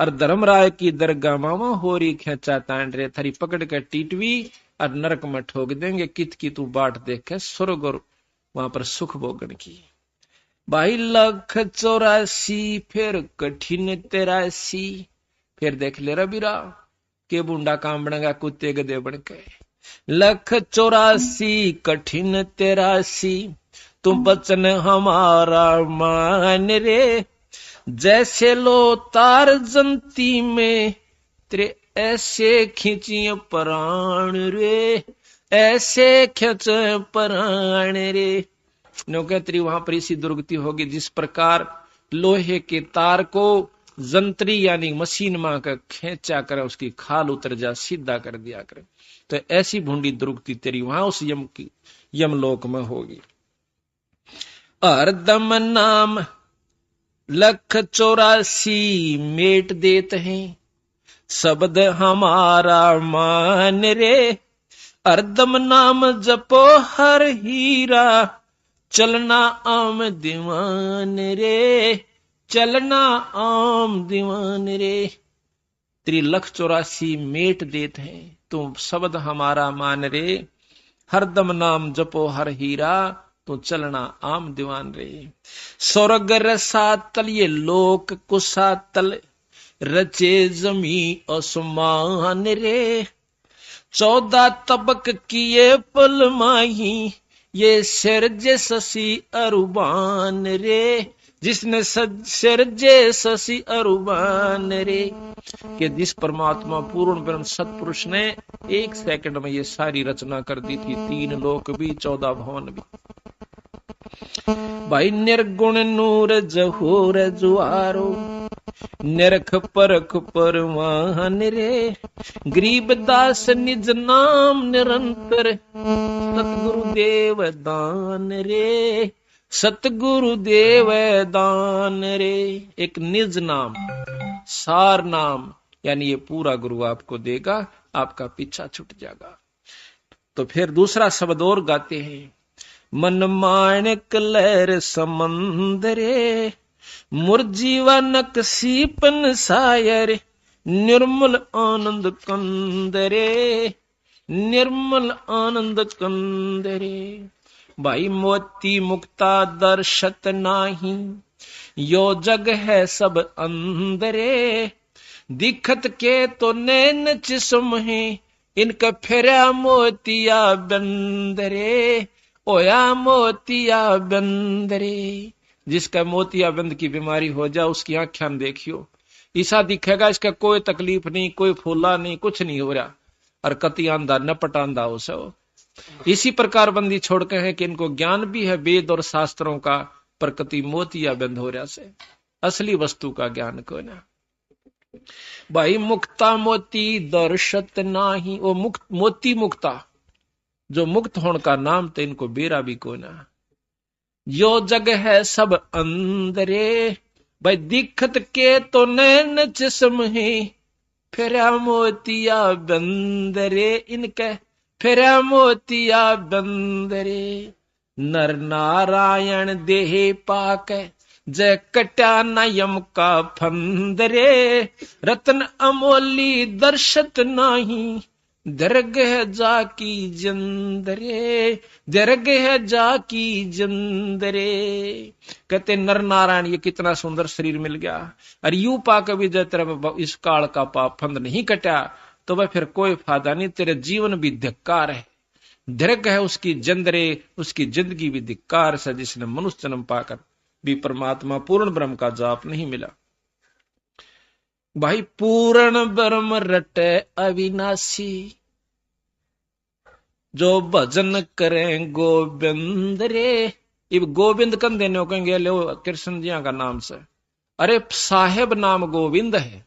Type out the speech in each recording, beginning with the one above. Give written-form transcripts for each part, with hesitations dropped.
और धर्मराय की दरगाह मामा होरी खेचा तान रे, थारी पकड़ के टीटवी और नरक में ठोक देंगे, कित की तू बाट देख के स्वर्ग और वहां पर सुख भोगन की। भाई 184 फिर कठिन 83, फिर देख ले रबीरा के बुंडा काम बनेगा कुत्ते गधे बन के। 184 कठिन 83, तुम बचन हमारा मान रे, जैसे लो तार जंती में तेरे ऐसे खींचिए प्राण रे, ऐसे खींच प्राण रे। नौकरी वहां पर इसी दुर्गति होगी जिस प्रकार लोहे के तार को जंत्री यानी मशीन मां का खींचा करे, उसकी खाल उतर जा, सीधा कर दिया करे। तो ऐसी भूंडी दुर्गति तेरी वहां उस यमलोक में होगी। हरदम नाम 184 मेट देत हैं, शब्द हमारा मान रे, हरदम नाम जपो हर हीरा, चलना आम दीवान रे, चलना आम दीवान रे। 184 मेट देत हैं, तुम शब्द हमारा मान रे, हरदम नाम जपो हर हीरा, तो चलना आम दीवान रे। स्वर्ग रसातल ये लोक कुसातल, रचे जमी आसमान रे, 14 तबक किए पल माही, ये सिरजे शशि अरुबान रे, जिसने सिरजे शशि अरुबान रे। कि जिस परमात्मा पूर्ण ब्रह्म सतपुरुष ने 1 सेकंड में ये सारी रचना कर दी थी, 3 लोक भी 14 भवन भी। भाई निर्गुण नूर जहूर जुआरो, निरख परख परवान रे, गरीब दास निज नाम निरंतर, सतगुरुदेव दान रे, सतगुरुदेव दान रे। एक निज नाम, सार नाम, यानी ये पूरा गुरु आपको देगा, आपका पीछा छूट जाएगा। तो फिर दूसरा शब्द और गाते हैं, मन माणिक लहर समंदरे, मुरजीवनक सीपन सायर, निर्मल आनंद कंदरे, निर्मल आनंद कंदरे। भाई मोती मुक्ता दर्शत नाही, यो जग है सब अंदरे, दिखत के तो नैन चिस्म है, इनका फेरा मोतिया बंदरे, ओया मोतिया बंदरे। जिसका मोतिया बंद की बीमारी हो जाए उसकी आंखें देखियो, ऐसा दिखेगा इसका कोई तकलीफ नहीं, कोई फूला नहीं, कुछ नहीं हो रहा, और कति आंधा नपट आंधा हो सो। इसी प्रकार बंदी छोड़ के है कि इनको ज्ञान भी है वेद और शास्त्रों का, पर कति मोतिया बंद हो रहा से, असली वस्तु का ज्ञान को ना। भाई मुक्ता मोती दर्शत नाही, वो मुक्त मोती मुक्ता जो मुक्त होने का नाम, तो इनको बेरा भी को ना। यो जग है सब अंदरे, भाई दिखत के तो नैन जिस्म है, फेरा मोतिया बंदरे, इनके फेरा मोतिया बंदरे। नर नारायण देह पाक, जय कट्या नयम का फंदरे, रतन अमोली दर्शत नाही, दरगह जाकी जंदरे, दरगह जाकी जंदरे। कहते नर नारायण ये कितना सुंदर शरीर मिल गया, और यू पाक भी जय तेरा इस काल का पाप फंद नहीं कटा, तो वह फिर कोई फायदा नहीं, तेरे जीवन भी धिक्कार है। दरग है उसकी जंदरे, उसकी जिंदगी भी धिक्कार से, जिसने मनुष्य जन्म पाकर भी परमात्मा पूर्ण ब्रह्म का जाप नहीं मिला। भाई पूर्ण ब्रह्म रटे अविनाशी, जो भजन करें गोविंद रे। इब गोविंद कन देने कहेंगे लो कृष्ण जी का नाम से, अरे साहेब नाम गोविंद है।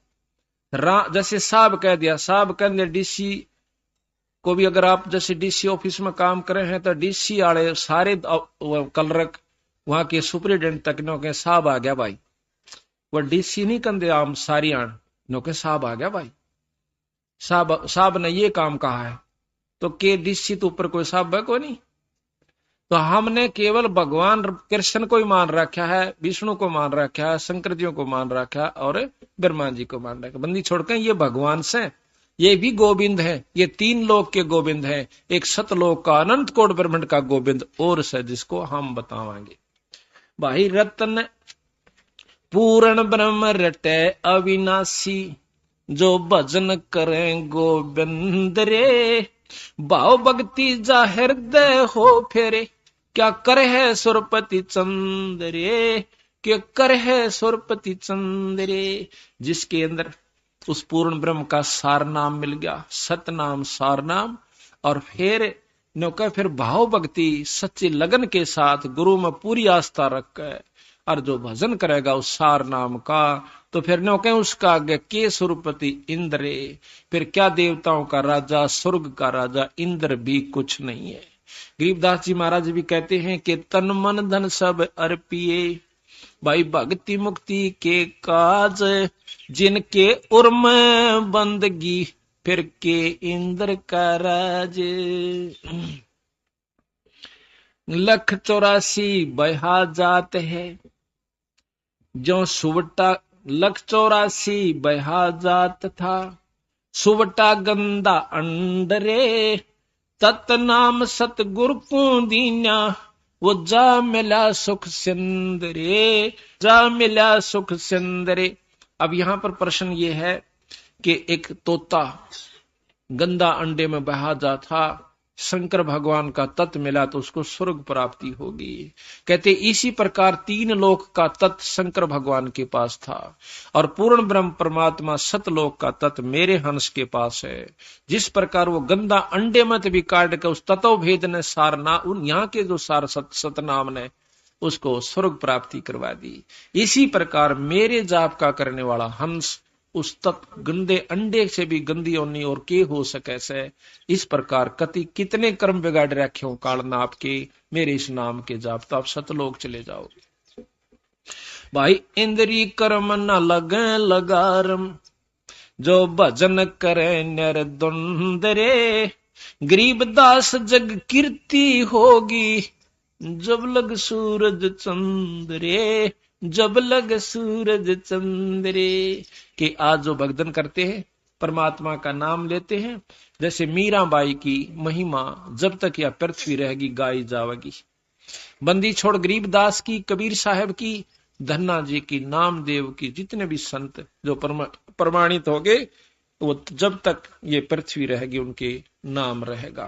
जैसे साहब कह दिया, साहब कह दिया डीसी को भी, अगर आप जैसे डीसी ऑफिस में काम करे हैं तो डीसी वाले सारे कलरक वहां के सुपरिटेंडेंट तक नो के साहब आ गया भाई, वो डीसी नहीं कंदे आम सारी आन नो के साहब आ गया भाई, साहब ने ये काम कहा है, तो के डीसी तो ऊपर कोई साहब है को नहीं। तो हमने केवल भगवान कृष्ण को ही मान रखा है, विष्णु को मान रखा है, शंकर जी को मान रखा है और ब्रह्मा जी को मान रखा। बंदी छोड़कर ये भगवान से, ये भी गोविंद है, ये तीन लोक के गोविंद है, एक सतलोक का अनंत कोट ब्रह्मांड का गोविंद और से, जिसको हम बतावांगे। भाई रतन पूर्ण ब्रह्म रटे अविनाशी, जो भजन करें गोविंद रे, भाव भक्ति जा हृदय हो फेरे, क्या कर है सुरपति चंद्रे, क्या कर है सुरपति चंद्रे। जिसके अंदर उस पूर्ण ब्रह्म का सार नाम मिल गया, सत नाम सार नाम, और फिर भाव भक्ति सच्ची लगन के साथ गुरु में पूरी आस्था रख कर और जो भजन करेगा उस सार नाम का, तो फिर नो कहें उसका आगे के सुरपति इंद्रे, फिर क्या देवताओं का राजा, स्वर्ग का राजा इंद्र भी कुछ नहीं है। गरीबदास जी महाराज भी कहते हैं कि तन मन धन सब अर्पिए, भाई भक्ति मुक्ति के काज, जिनके उर्म बंदगी, फिर के इंद्र का राज। 184 बहा जात है, जो सुवटा 184 बहा जात था, सुवटा गंदा अंडरे, तत् नाम सतगुरु को दीना, वो जा मिला सुख सिंदरे, जा मिला सुख सिंदरे। अब यहां पर प्रश्न ये है कि एक तोता गंदा अंडे में बहा जा था, शंकर भगवान का तत्व मिला तो उसको स्वर्ग प्राप्ति होगी। कहते इसी प्रकार तीन लोक का तत्व शंकर भगवान के पास था, और पूर्ण ब्रह्म परमात्मा सतलोक का तत्व मेरे हंस के पास है। जिस प्रकार वो गंदा अंडे मत भी काट के उस तत्व भेद ने सारना, उन यहाँ के जो सार सतनाम ने उसको स्वर्ग प्राप्ति करवा दी। इसी प्रकार मेरे जाप का करने वाला हंस उस तत्व गंदे अंडे से भी गंदी होनी और के हो सके से, इस प्रकार कति कितने कर्म बिगाड़ रखे हो काल नाप के, मेरे इस नाम के जाप तो आप सतलोक चले जाओगे। भाई इंद्री कर्म न लगे लगारम, जो भजन करे निर्द्वंदरे, गरीब दास जग कीर्ति होगी, जब लग सूरज चंद्रे, जब लग सूरज चंद्रे। कि आज जो भक्तन करते हैं, परमात्मा का नाम लेते हैं, जैसे मीराबाई की महिमा जब तक यह पृथ्वी रहेगी गाई जावेगी। बंदी छोड़ गरीबदास की, कबीर साहब की, धन्ना जी की, नामदेव की, जितने भी संत जो प्रमाणित हो गए, वो जब तक ये पृथ्वी रहेगी उनके नाम रहेगा।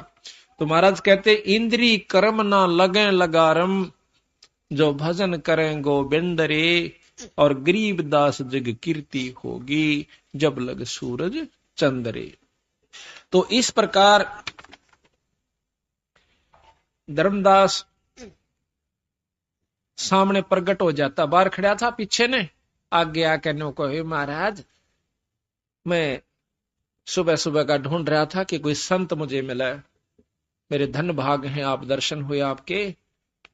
तो महाराज कहते इंद्री कर्म ना लगे लगारम, जो भजन करें गोविंद रे, और गरीब दास जग कीर्ति होगी, जब लग सूरज चंद्रे। तो इस प्रकार धर्मदास सामने प्रकट हो जाता, बाहर खड़ा था, पीछे ने आगे आके नो कहे महाराज मैं सुबह सुबह का ढूंढ रहा था कि कोई संत मुझे मिला, मेरे धन भाग हैं, आप दर्शन हुए आपके,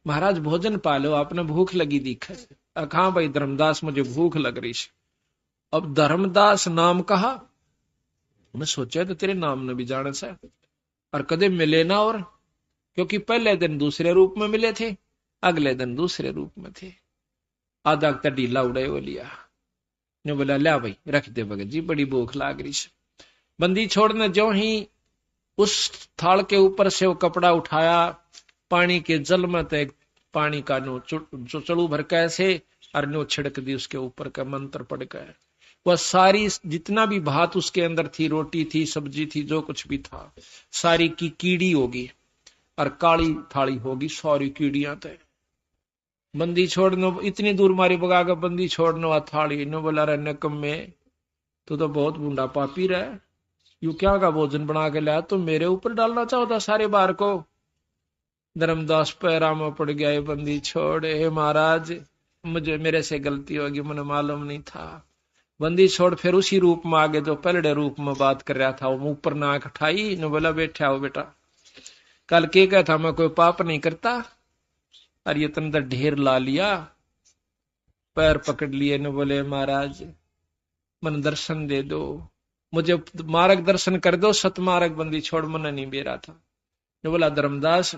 महाराज भोजन पालो, आपने भूख लगी दिखे। कहा भाई धर्मदास मुझे भूख लग रही है। अब धर्मदास नाम कहा, मैं सोचा तो तेरे नाम ने भी जाने से, और कदे मिले ना, और क्योंकि पहले दिन दूसरे रूप में मिले थे, अगले दिन दूसरे रूप में थे। आधा ढीला उड़े वो लिया, ने बोला लिया भाई रख दे भगत जी, बड़ी भूख लाग रही है। बंदी छोड़ने जो ही उस थाल के ऊपर से वो कपड़ा उठाया, पानी के जल में तो पानी का नो चड़ू भर कैसे और नो छिड़क दी उसके ऊपर का, मंत्र पढ़ कर वह सारी जितना भी भात उसके अंदर थी, रोटी थी, सब्जी थी, जो कुछ भी था, सारी की कीड़ी होगी और काली थाली होगी, सारी कीड़ियां थे। बंदी छोड़नो इतनी दूर मारी बगा कर बंदी छोड़नो थाली नो बोला रे नकम्मे, तो बहुत बूढ़ा पापी रहा, यू क्या का भोजन बना के लाया, तो मेरे ऊपर डालना चाहता सारे बार को। धर्मदास पैरा में पड़ गया, बंदी छोड़े, हे महाराज मुझे मेरे से गलती होगी, मुझे मालूम नहीं था। बंदी छोड़ फिर उसी रूप में आगे जो पहले रूप में बात कर रहा था, वो ऊपर नाक उठाई न बोला बैठा हो बेटा, कल के कहा था मैं कोई पाप नहीं करता, और ये तंदर ढेर ला लिया, पैर पकड़ लिए न बोले महाराज मन दर्शन दे दो, मुझे मार्ग दर्शन कर दो, सतमार्ग बंदी छोड़ मन नहीं बेरा था। न बोला धर्मदास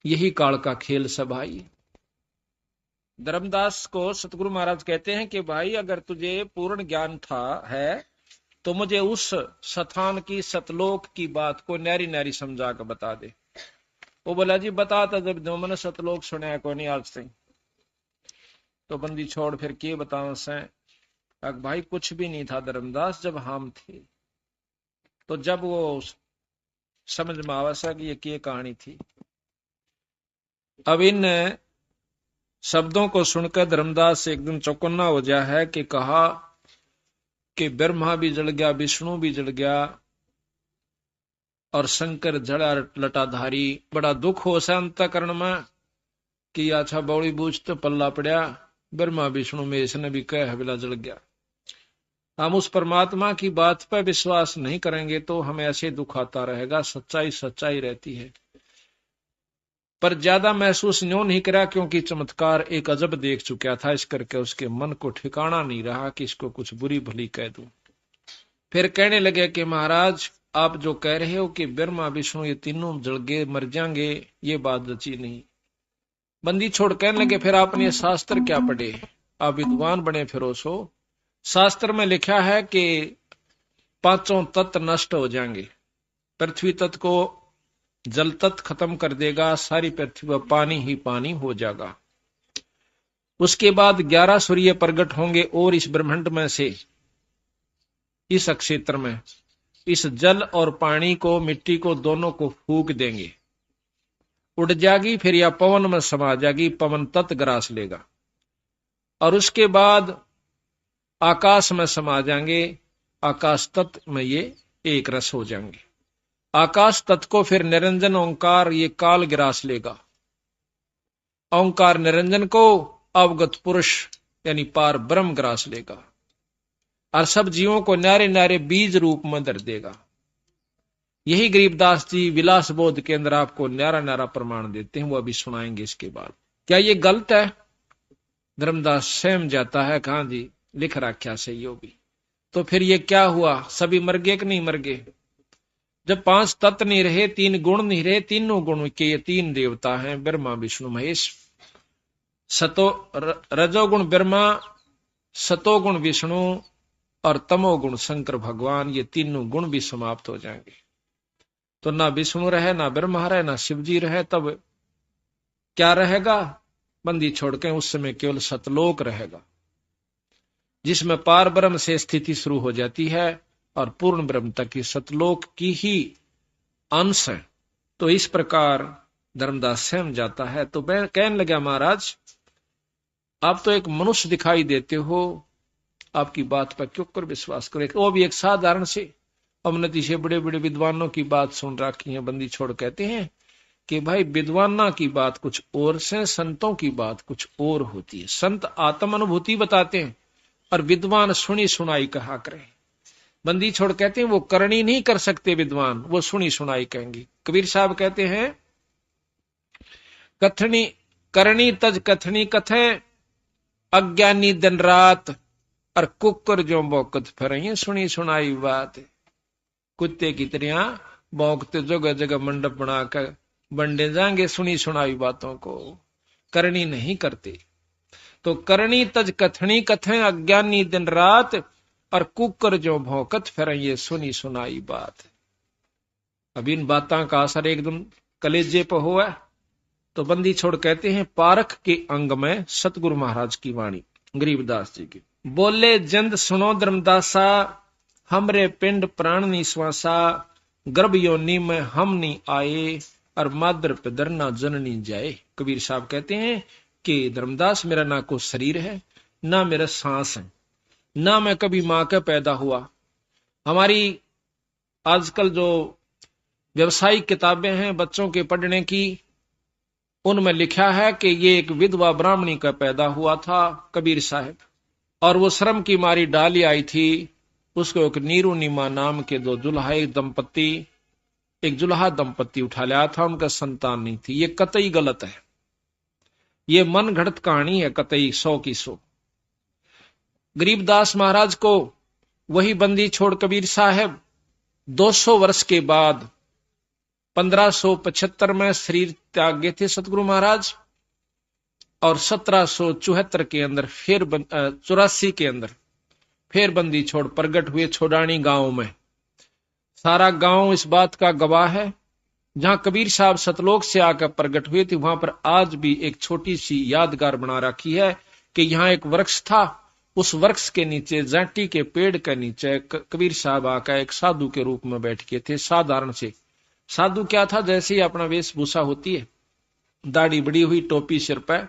यही काल का खेल सब भाई। धर्मदास को सतगुरु महाराज कहते हैं कि भाई अगर तुझे पूर्ण ज्ञान है तो मुझे उस स्थान की सतलोक की बात को न्यारी न्यारी समझा कर बता दे। वो बोला जी बताता जब जो मैंने सतलोक सुना को नहीं आज से। तो बंदी छोड़ फिर के बताओ से भाई कुछ भी नहीं था धर्मदास जब हम थे। तो जब वो समझ में आवा कि ये कहानी थी। अब इन शब्दों को सुनकर धर्मदास एकदम चौकन्ना हो गया है कि कहा कि ब्रह्मा भी जल गया, विष्णु भी जल गया और शंकर जड़ा लटाधारी। बड़ा दुख हो सा अंतःकरण में कि अच्छा बौड़ी बूझ तो पल्ला पड़ा, ब्रह्मा विष्णु में इसने भी कह हवेला जल गया। हम उस परमात्मा की बात पर विश्वास नहीं करेंगे तो हमें ऐसे दुख आता रहेगा। सच्चाई सच्चाई रहती है, पर ज्यादा महसूस न्यों नहीं करा क्योंकि चमत्कार एक अजब देख चुका था। इस करके उसके मन को ठिकाना नहीं रहा कि इसको कुछ बुरी भली कह दूं। फिर कहने लगे कि महाराज आप जो कह रहे हो कि ब्रह्मा विष्णु ये तीनों जल गए मर जाएंगे, ये बात रची नहीं। बंदी छोड़ कहने लगे फिर आपने शास्त्र क्या पढ़े, आप विद्वान बने फिरोसो। शास्त्र में लिखा है कि पांचों तत्व नष्ट हो जाएंगे। पृथ्वी तत्व को जल तत्व खत्म कर देगा, सारी पृथ्वी पर पानी ही पानी हो जाएगा। उसके बाद 11 सूर्य प्रकट होंगे और इस ब्रह्मांड में से इस क्षेत्र में इस जल और पानी को मिट्टी को दोनों को फूक देंगे, उड़ जाएगी। फिर यह पवन में समा जाएगी, पवन तत्व ग्रास लेगा। और उसके बाद आकाश में समा जाएंगे, आकाश तत्व में ये एक रस हो जाएंगे। आकाश तत्व को फिर निरंजन ओंकार ये काल ग्रास लेगा। ओंकार निरंजन को अवगत पुरुष यानी पार ब्रह्म ग्रास लेगा और सब जीवों को न्यारे न्यारे बीज रूप में धर देगा। यही गरीबदास जी विलास बोध के अंदर आपको न्यारा न्यारा प्रमाण देते हैं, वो अभी सुनाएंगे इसके बाद। क्या ये गलत है? धर्मदास सहम जाता है, कहा जी लिख रखा सही हो भी। तो फिर ये क्या हुआ, सभी मर गए कि नहीं मर गए? जब 5 तत्व नहीं रहे, 3 गुण नहीं रहे, तीनों गुण के ये 3 देवता हैं ब्रह्मा विष्णु महेश। रजोगुण ब्रह्मा, सतोगुण विष्णु और तमोगुण शंकर भगवान, ये तीनों गुण भी समाप्त हो जाएंगे। तो ना विष्णु रहे, ना ब्रह्मा रहे, ना शिवजी रहे, तब क्या रहेगा? बंदी छोड़ के उस समय केवल सतलोक रहेगा, जिसमें पार ब्रह्म से स्थिति शुरू हो जाती है और पूर्ण ब्रह्म तक की सतलोक की ही अंश है। तो इस प्रकार धर्मदास सहम जाता है। तो मैं कहने लगा महाराज आप तो एक मनुष्य दिखाई देते हो, आपकी बात पर क्यों कर विश्वास करें? वो भी एक साधारण से अवनति से बड़े बड़े विद्वानों की बात सुन रखी है। बंदी छोड़ कहते हैं कि भाई विद्वाना की बात कुछ और से, संतों की बात कुछ और होती है। संत आत्म अनुभूति बताते हैं और विद्वान सुनी सुनाई कहा करें। बंदी छोड़ कहते हैं वो करनी नहीं कर सकते विद्वान, वो सुनी सुनाई कहेंगे। कबीर साहब कहते हैं कथनी करनी तज कथनी कथे, अज्ञानी दिन रात और कुकर जो बौकत फिर सुनी सुनाई बात। कुत्ते की तरह बौकते जगह जगह मंडप बनाकर बंडे जाएंगे सुनी सुनाई बातों को, करनी नहीं करते। तो करनी तज कथनी कथे, अज्ञानी दिन रात और कुकर जो भौकत फिर ये सुनी सुनाई बात। अब इन बातों का असर एकदम कलेजे पर हुआ। तो बंदी छोड़ कहते हैं पारख के अंग में सतगुरु महाराज की वाणी गरीबदास जी की। बोले जंद सुनो धर्मदासा, हमरे पिंड प्राण निश्वासा, गर्भ योनि में हम नहीं आए और मादर पे दरना जननी जाए। कबीर साहब कहते हैं कि धर्मदास मेरा ना कोई शरीर है, ना मेरा सांस है, ना मैं कभी मां का पैदा हुआ। हमारी आजकल जो व्यवसायिक किताबें हैं बच्चों के पढ़ने की, उनमें लिखा है कि ये एक विधवा ब्राह्मणी का पैदा हुआ था कबीर साहब, और वो श्रम की मारी डाली आई थी। उसको एक नीरू नीमा नाम के 2 जुल्हा दंपत्ति, एक जुल्हा दंपत्ति उठा लिया था, उनका संतान नहीं थी। ये कतई गलत है, ये मन घड़त कहानी है, कतई 100 की 100। गरीबदास महाराज को वही बंदी छोड़ कबीर साहब 200 वर्ष के बाद 1575 में शरीर त्याग गए थे सतगुरु महाराज, और 1774 के अंदर फिर 84 के अंदर फिर बंदी छोड़ प्रगट हुए छोड़ानी गांव में। सारा गांव इस बात का गवाह है। जहां कबीर साहब सतलोक से आकर प्रगट हुए थे, वहां पर आज भी एक छोटी सी यादगार बना रखी है कि यहाँ एक वृक्ष था, उस वृक्ष के नीचे जाटी के पेड़ के नीचे कबीर साहब आकर एक साधु के रूप में बैठ के थे। साधारण से साधु क्या था, जैसे ही अपना वेशभूषा होती है, दाढ़ी बड़ी हुई, टोपी सिर पर,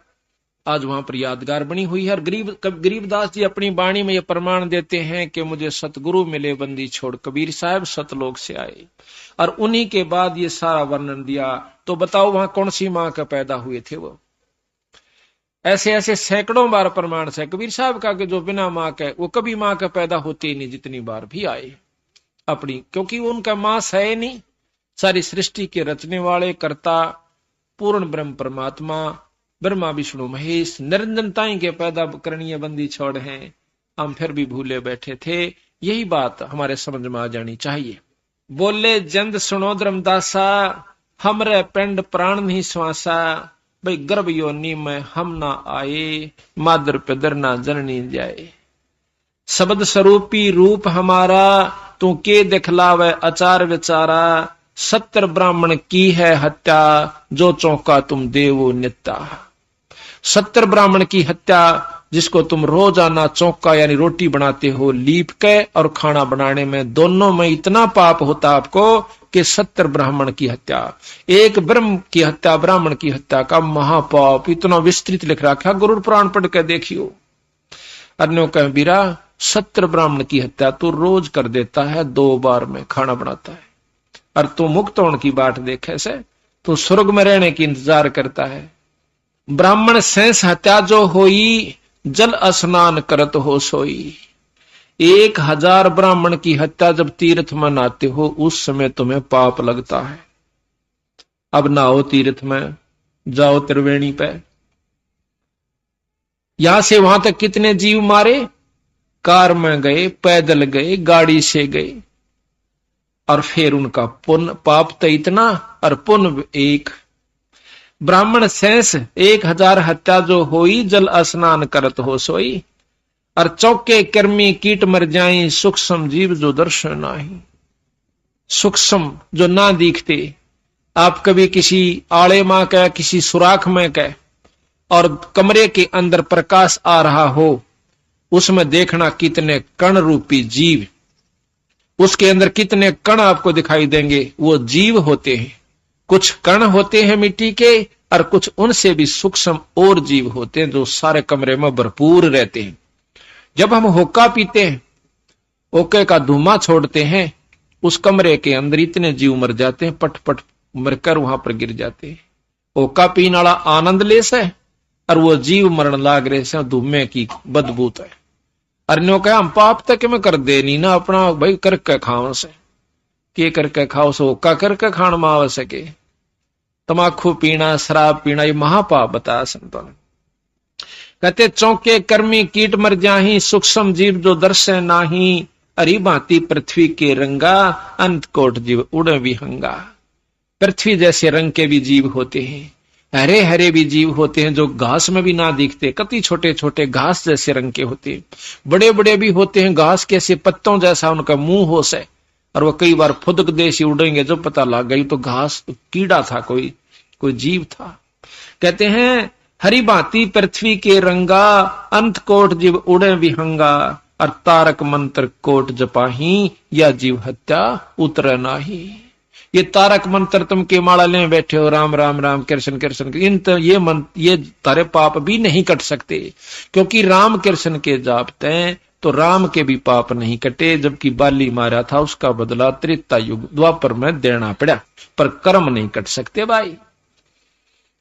आज वहां पर यादगार बनी हुई है। और गरीबदास जी अपनी वाणी में ये प्रमाण देते हैं कि मुझे सतगुरु मिले बंदी छोड़, कबीर साहब सतलोक से आए। और उन्हीं के बाद ये सारा वर्णन दिया। तो बताओ वहां कौन सी मां का पैदा हुए थे वो? ऐसे ऐसे सैकड़ों बार प्रमाण से कबीर साहब का कि जो बिना मां के वो कभी मां का पैदा होते ही नहीं, जितनी बार भी आए अपनी, क्योंकि वो उनका मां है नहीं। सारी सृष्टि के रचने वाले कर्ता पूर्ण ब्रह्म परमात्मा ब्रह्मा विष्णु महेश निरंजनताई के पैदा करणीय बंदी छोड़ हैं। हम फिर भी भूले बैठे थे। यही बात हमारे समझ में आ जानी चाहिए। बोले जंद सुनो धर्मदासा, हमरे पिंड प्राण नहीं श्वासा, भाई गर्भ योनि में हम ना आए, मादर पिदर ना जननी जाए। शब्द स्वरूपी रूप हमारा, तू के दिखलावे आचार विचारा, 70 ब्राह्मण की है हत्या, जो चौका तुम देवो नित्या। 70 ब्राह्मण की हत्या, जिसको तुम रोजाना चौका यानी रोटी बनाते हो लीप के, और खाना बनाने में दोनों में इतना पाप होता आपको कि 70 ब्राह्मण की हत्या, एक ब्रह्म की हत्या, ब्राह्मण की हत्या का महापाप इतना विस्तृत लिख रखा। गुरु पुराण पढ़ के देखियो। अन्यों कह बीरा 70 ब्राह्मण की हत्या तू रोज कर देता है, 2 बार में खाना बनाता है, और तू मुक्त होने की बात देखे से तू स्वर्ग में रहने की इंतजार करता है। ब्राह्मण सेंस हत्या जो होई, जल स्नान करत हो सोई। 1000 ब्राह्मण की हत्या जब तीर्थ में नहाते हो, उस समय तुम्हें पाप लगता है। अब नहाओ तीर्थ में, जाओ त्रिवेणी पे। यहां से वहां तक कितने जीव मारे? कार में गए, पैदल गए, गाड़ी से गए, और फिर उनका पुण्य पाप तो इतना और पुण्य एक। ब्राह्मण शेष 1000 हत्या जो होई, जल स्नान करत हो सोई। और चौके कर्मी कीट मर जाई, सूक्ष्म जीव जो दर्शन नाही। सूक्ष्म जो ना दिखते, आप कभी किसी आड़े में कह, किसी सुराख में कह, और कमरे के अंदर प्रकाश आ रहा हो, उसमें देखना कितने कण रूपी जीव, उसके अंदर कितने कण आपको दिखाई देंगे, वो जीव होते हैं। कुछ कण होते हैं मिट्टी के, और कुछ उनसे भी सूक्ष्म और जीव होते हैं जो सारे कमरे में भरपूर रहते हैं। जब हम होका पीते हैं, ओके का धुआं छोड़ते हैं, उस कमरे के अंदर इतने जीव मर जाते हैं, पट पट मरकर वहां पर गिर जाते हैं। होका पीने वाला आनंद ले से, और वो जीव मरण लाग रहे से धुएं की बदबूत है। अन्यों कहा हम पाप तक में कर दे नहीं ना, अपना भाई करके खाओ से, के करके खाओ से होका करके खान में आव सके। तमाकू पीना, शराब पीना, ये महापाप बताया संतों ने। कहते चौके कर्मी कीट मर जाही, सूक्ष्म जीव जो दर्शे नाही। अरी भांति पृथ्वी के रंगा, अंत कोट जीव उड़े विहंगा। पृथ्वी जैसे रंग के भी जीव होते हैं, हरे हरे भी जीव होते हैं जो घास में भी ना दिखते, कति छोटे छोटे घास जैसे रंग के होते हैं। बड़े बड़े भी होते हैं, घास के से पत्तों जैसा उनका मुंह हो से, और वो कई बार फुदक देसी उड़ेंगे, जो पता लग गई तो घास कीड़ा था, कोई जीव था। कहते हैं हरी भांति पृथ्वी के रंगा, अंत कोट जीव उड़े विहंगा। और तारक मंत्र कोट जपाही, या जीव हत्या उतर नाही। ये तारक मंत्र तुम के माला ले बैठे हो, राम राम राम कृष्ण कृष्ण, ये तारे पाप भी नहीं कट सकते, क्योंकि राम कृष्ण के जापते हैं तो राम के भी पाप नहीं कटे। जबकि बाली मारा था, उसका बदला त्रेता युग द्वापर में देना पड़ा, पर कर्म नहीं कट सकते भाई।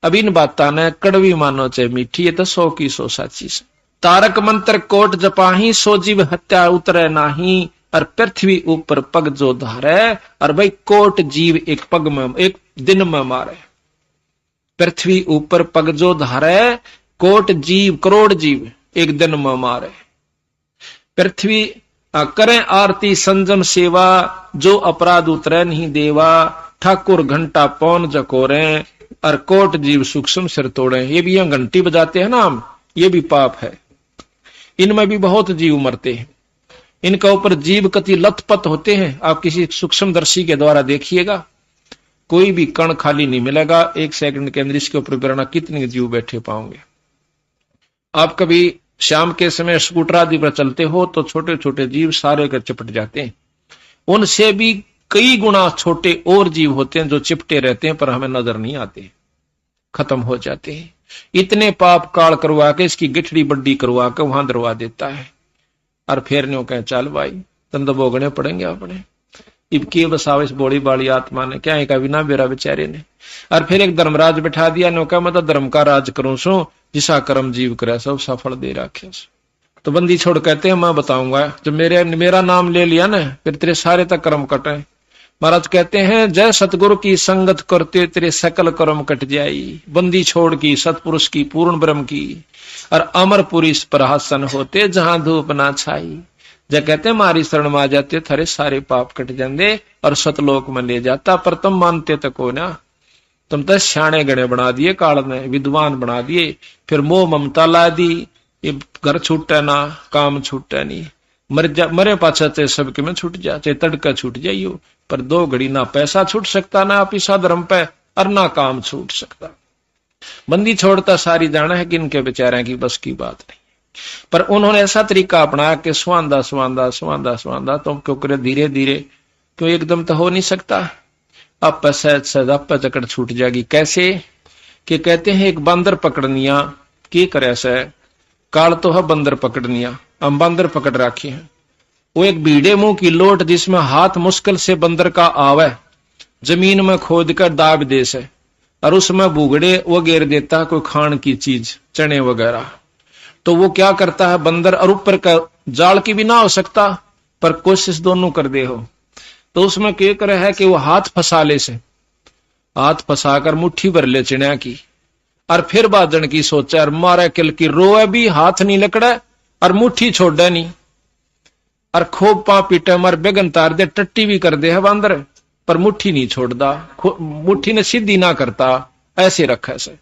अब इन बातों ने कड़वी मानो चाहे मीठी, ये तो 100 की 100 साची से। तारक मंत्र कोट जपाही, सो जीव हत्या उतरे नाही। और पृथ्वी ऊपर पग जो धारे, और भाई कोट जीव एक पग में, एक दिन में मारे। पृथ्वी ऊपर पग जो धारे, कोट जीव करोड़ जीव एक दिन में मारे। पृथ्वी करें आरती संजम सेवा, जो अपराध उतरे नहीं देवा। ठाकुर घंटा पौन जकोरे और कोट जीव सूक्ष्म सिर तोड़े। ये भी हम घंटी बजाते हैं ना हम, ये भी पाप है। इनमें भी बहुत जीव मरते हैं। इनका ऊपर जीव कति लथपथ होते हैं। आप किसी सूक्ष्मदर्शी के द्वारा देखिएगा, कोई भी कण खाली नहीं मिलेगा। 1 सेकंड के अंदर इसके ऊपर गिरना कितने जीव बैठे पाओगे। आप कभी शाम के समय स्कूटर आदि पर चलते हो तो छोटे छोटे जीव सारे कर चिपट जाते हैं। उनसे भी कई गुना छोटे और जीव होते हैं जो चिपटे रहते हैं पर हमें नजर नहीं आते, खत्म हो जाते हैं। इतने पाप काल करवा के इसकी गिठड़ी बड्डी करवा के वहां दरवा देता है और फिर न्यों कहे चल भाई तन तो भोगने पड़ेंगे अपने। इबकी बसावे इस बोली बाली आत्मा ने क्या कहा बिना बेरा बेचारे ने। और फिर एक धर्मराज बैठा दिया, न्यों कहा मैं तो धर्म का राज करूं सो, जिसा कर्म जीव करे सब सफल दे रखे। तो बंदी छोड़ कहते हैं मैं बताऊंगा, जब मेरा नाम ले लिया ना फिर तेरे सारे तक कर्म कटे। महाराज कहते हैं जय सतगुरु की संगत करते तेरे सकल कर्म कट जाई। बंदी छोड़ की सतपुरुष की पूर्ण ब्रह्म की और अमरपुरी प्रहासन होते जहां धूप ना छाई। जब कहते हैं मारी शरण में आ जाते थारे सारे पाप कट जाते और सतलोक में ले जाता। पर तुम मानते तो को ना, तुम तो सियाणे गणे बना दिए काल ने, विद्वान बना दिए। फिर मोह ममता ला दी, ये घर छूटे ना काम छूटे नहीं। मरे पाछा चाहे सबके में छूट जा, चाहे तड़का छूट जाइयो, पर 2 घड़ी ना पैसा छूट सकता ना आप ईसा धर्म पे और ना काम छूट सकता। बंदी छोड़ता सारी जाना है कि इनके बेचारे की बस की बात नहीं। पर उन्होंने ऐसा तरीका अपनाया कि स्वांदा स्वांदा स्वांदा स्वांदा तुम क्यों करे धीरे धीरे, क्यों एकदम तो हो नहीं सकता। अब सहज आप चकड़ छूट जाएगी। कैसे कि कहते हैं एक बंदर पकड़निया की करे से काल तो है बंदर पकड़निया, हम बंदर पकड़ रखे हैं। वो एक भीड़े मुंह की लोट जिसमें हाथ मुश्किल से बंदर का आवे, जमीन में खोद कर दाब दे से और उसमें बुगड़े वो घेर देता है कोई खान की चीज चने वगैरह। तो वो क्या करता है बंदर, और ऊपर का जाल की भी ना हो सकता पर कोशिश दोनों कर दे हो। तो उसमें क्या करे है कि वो हाथ फंसा ले से, हाथ फंसाकर मुट्ठी भर ले चिड़िया की और फिर बाजन की सोचा और मारे किल की रोए भी हाथ नहीं लकड़ा और मुट्ठी छोड़े नहीं और खूब पा पीटे मर बेगन तार दे टट्टी भी कर दे है बंदर पर मुट्ठी नहीं छोड़दा, मुट्ठी ने सीधी ना करता ऐसे रखा से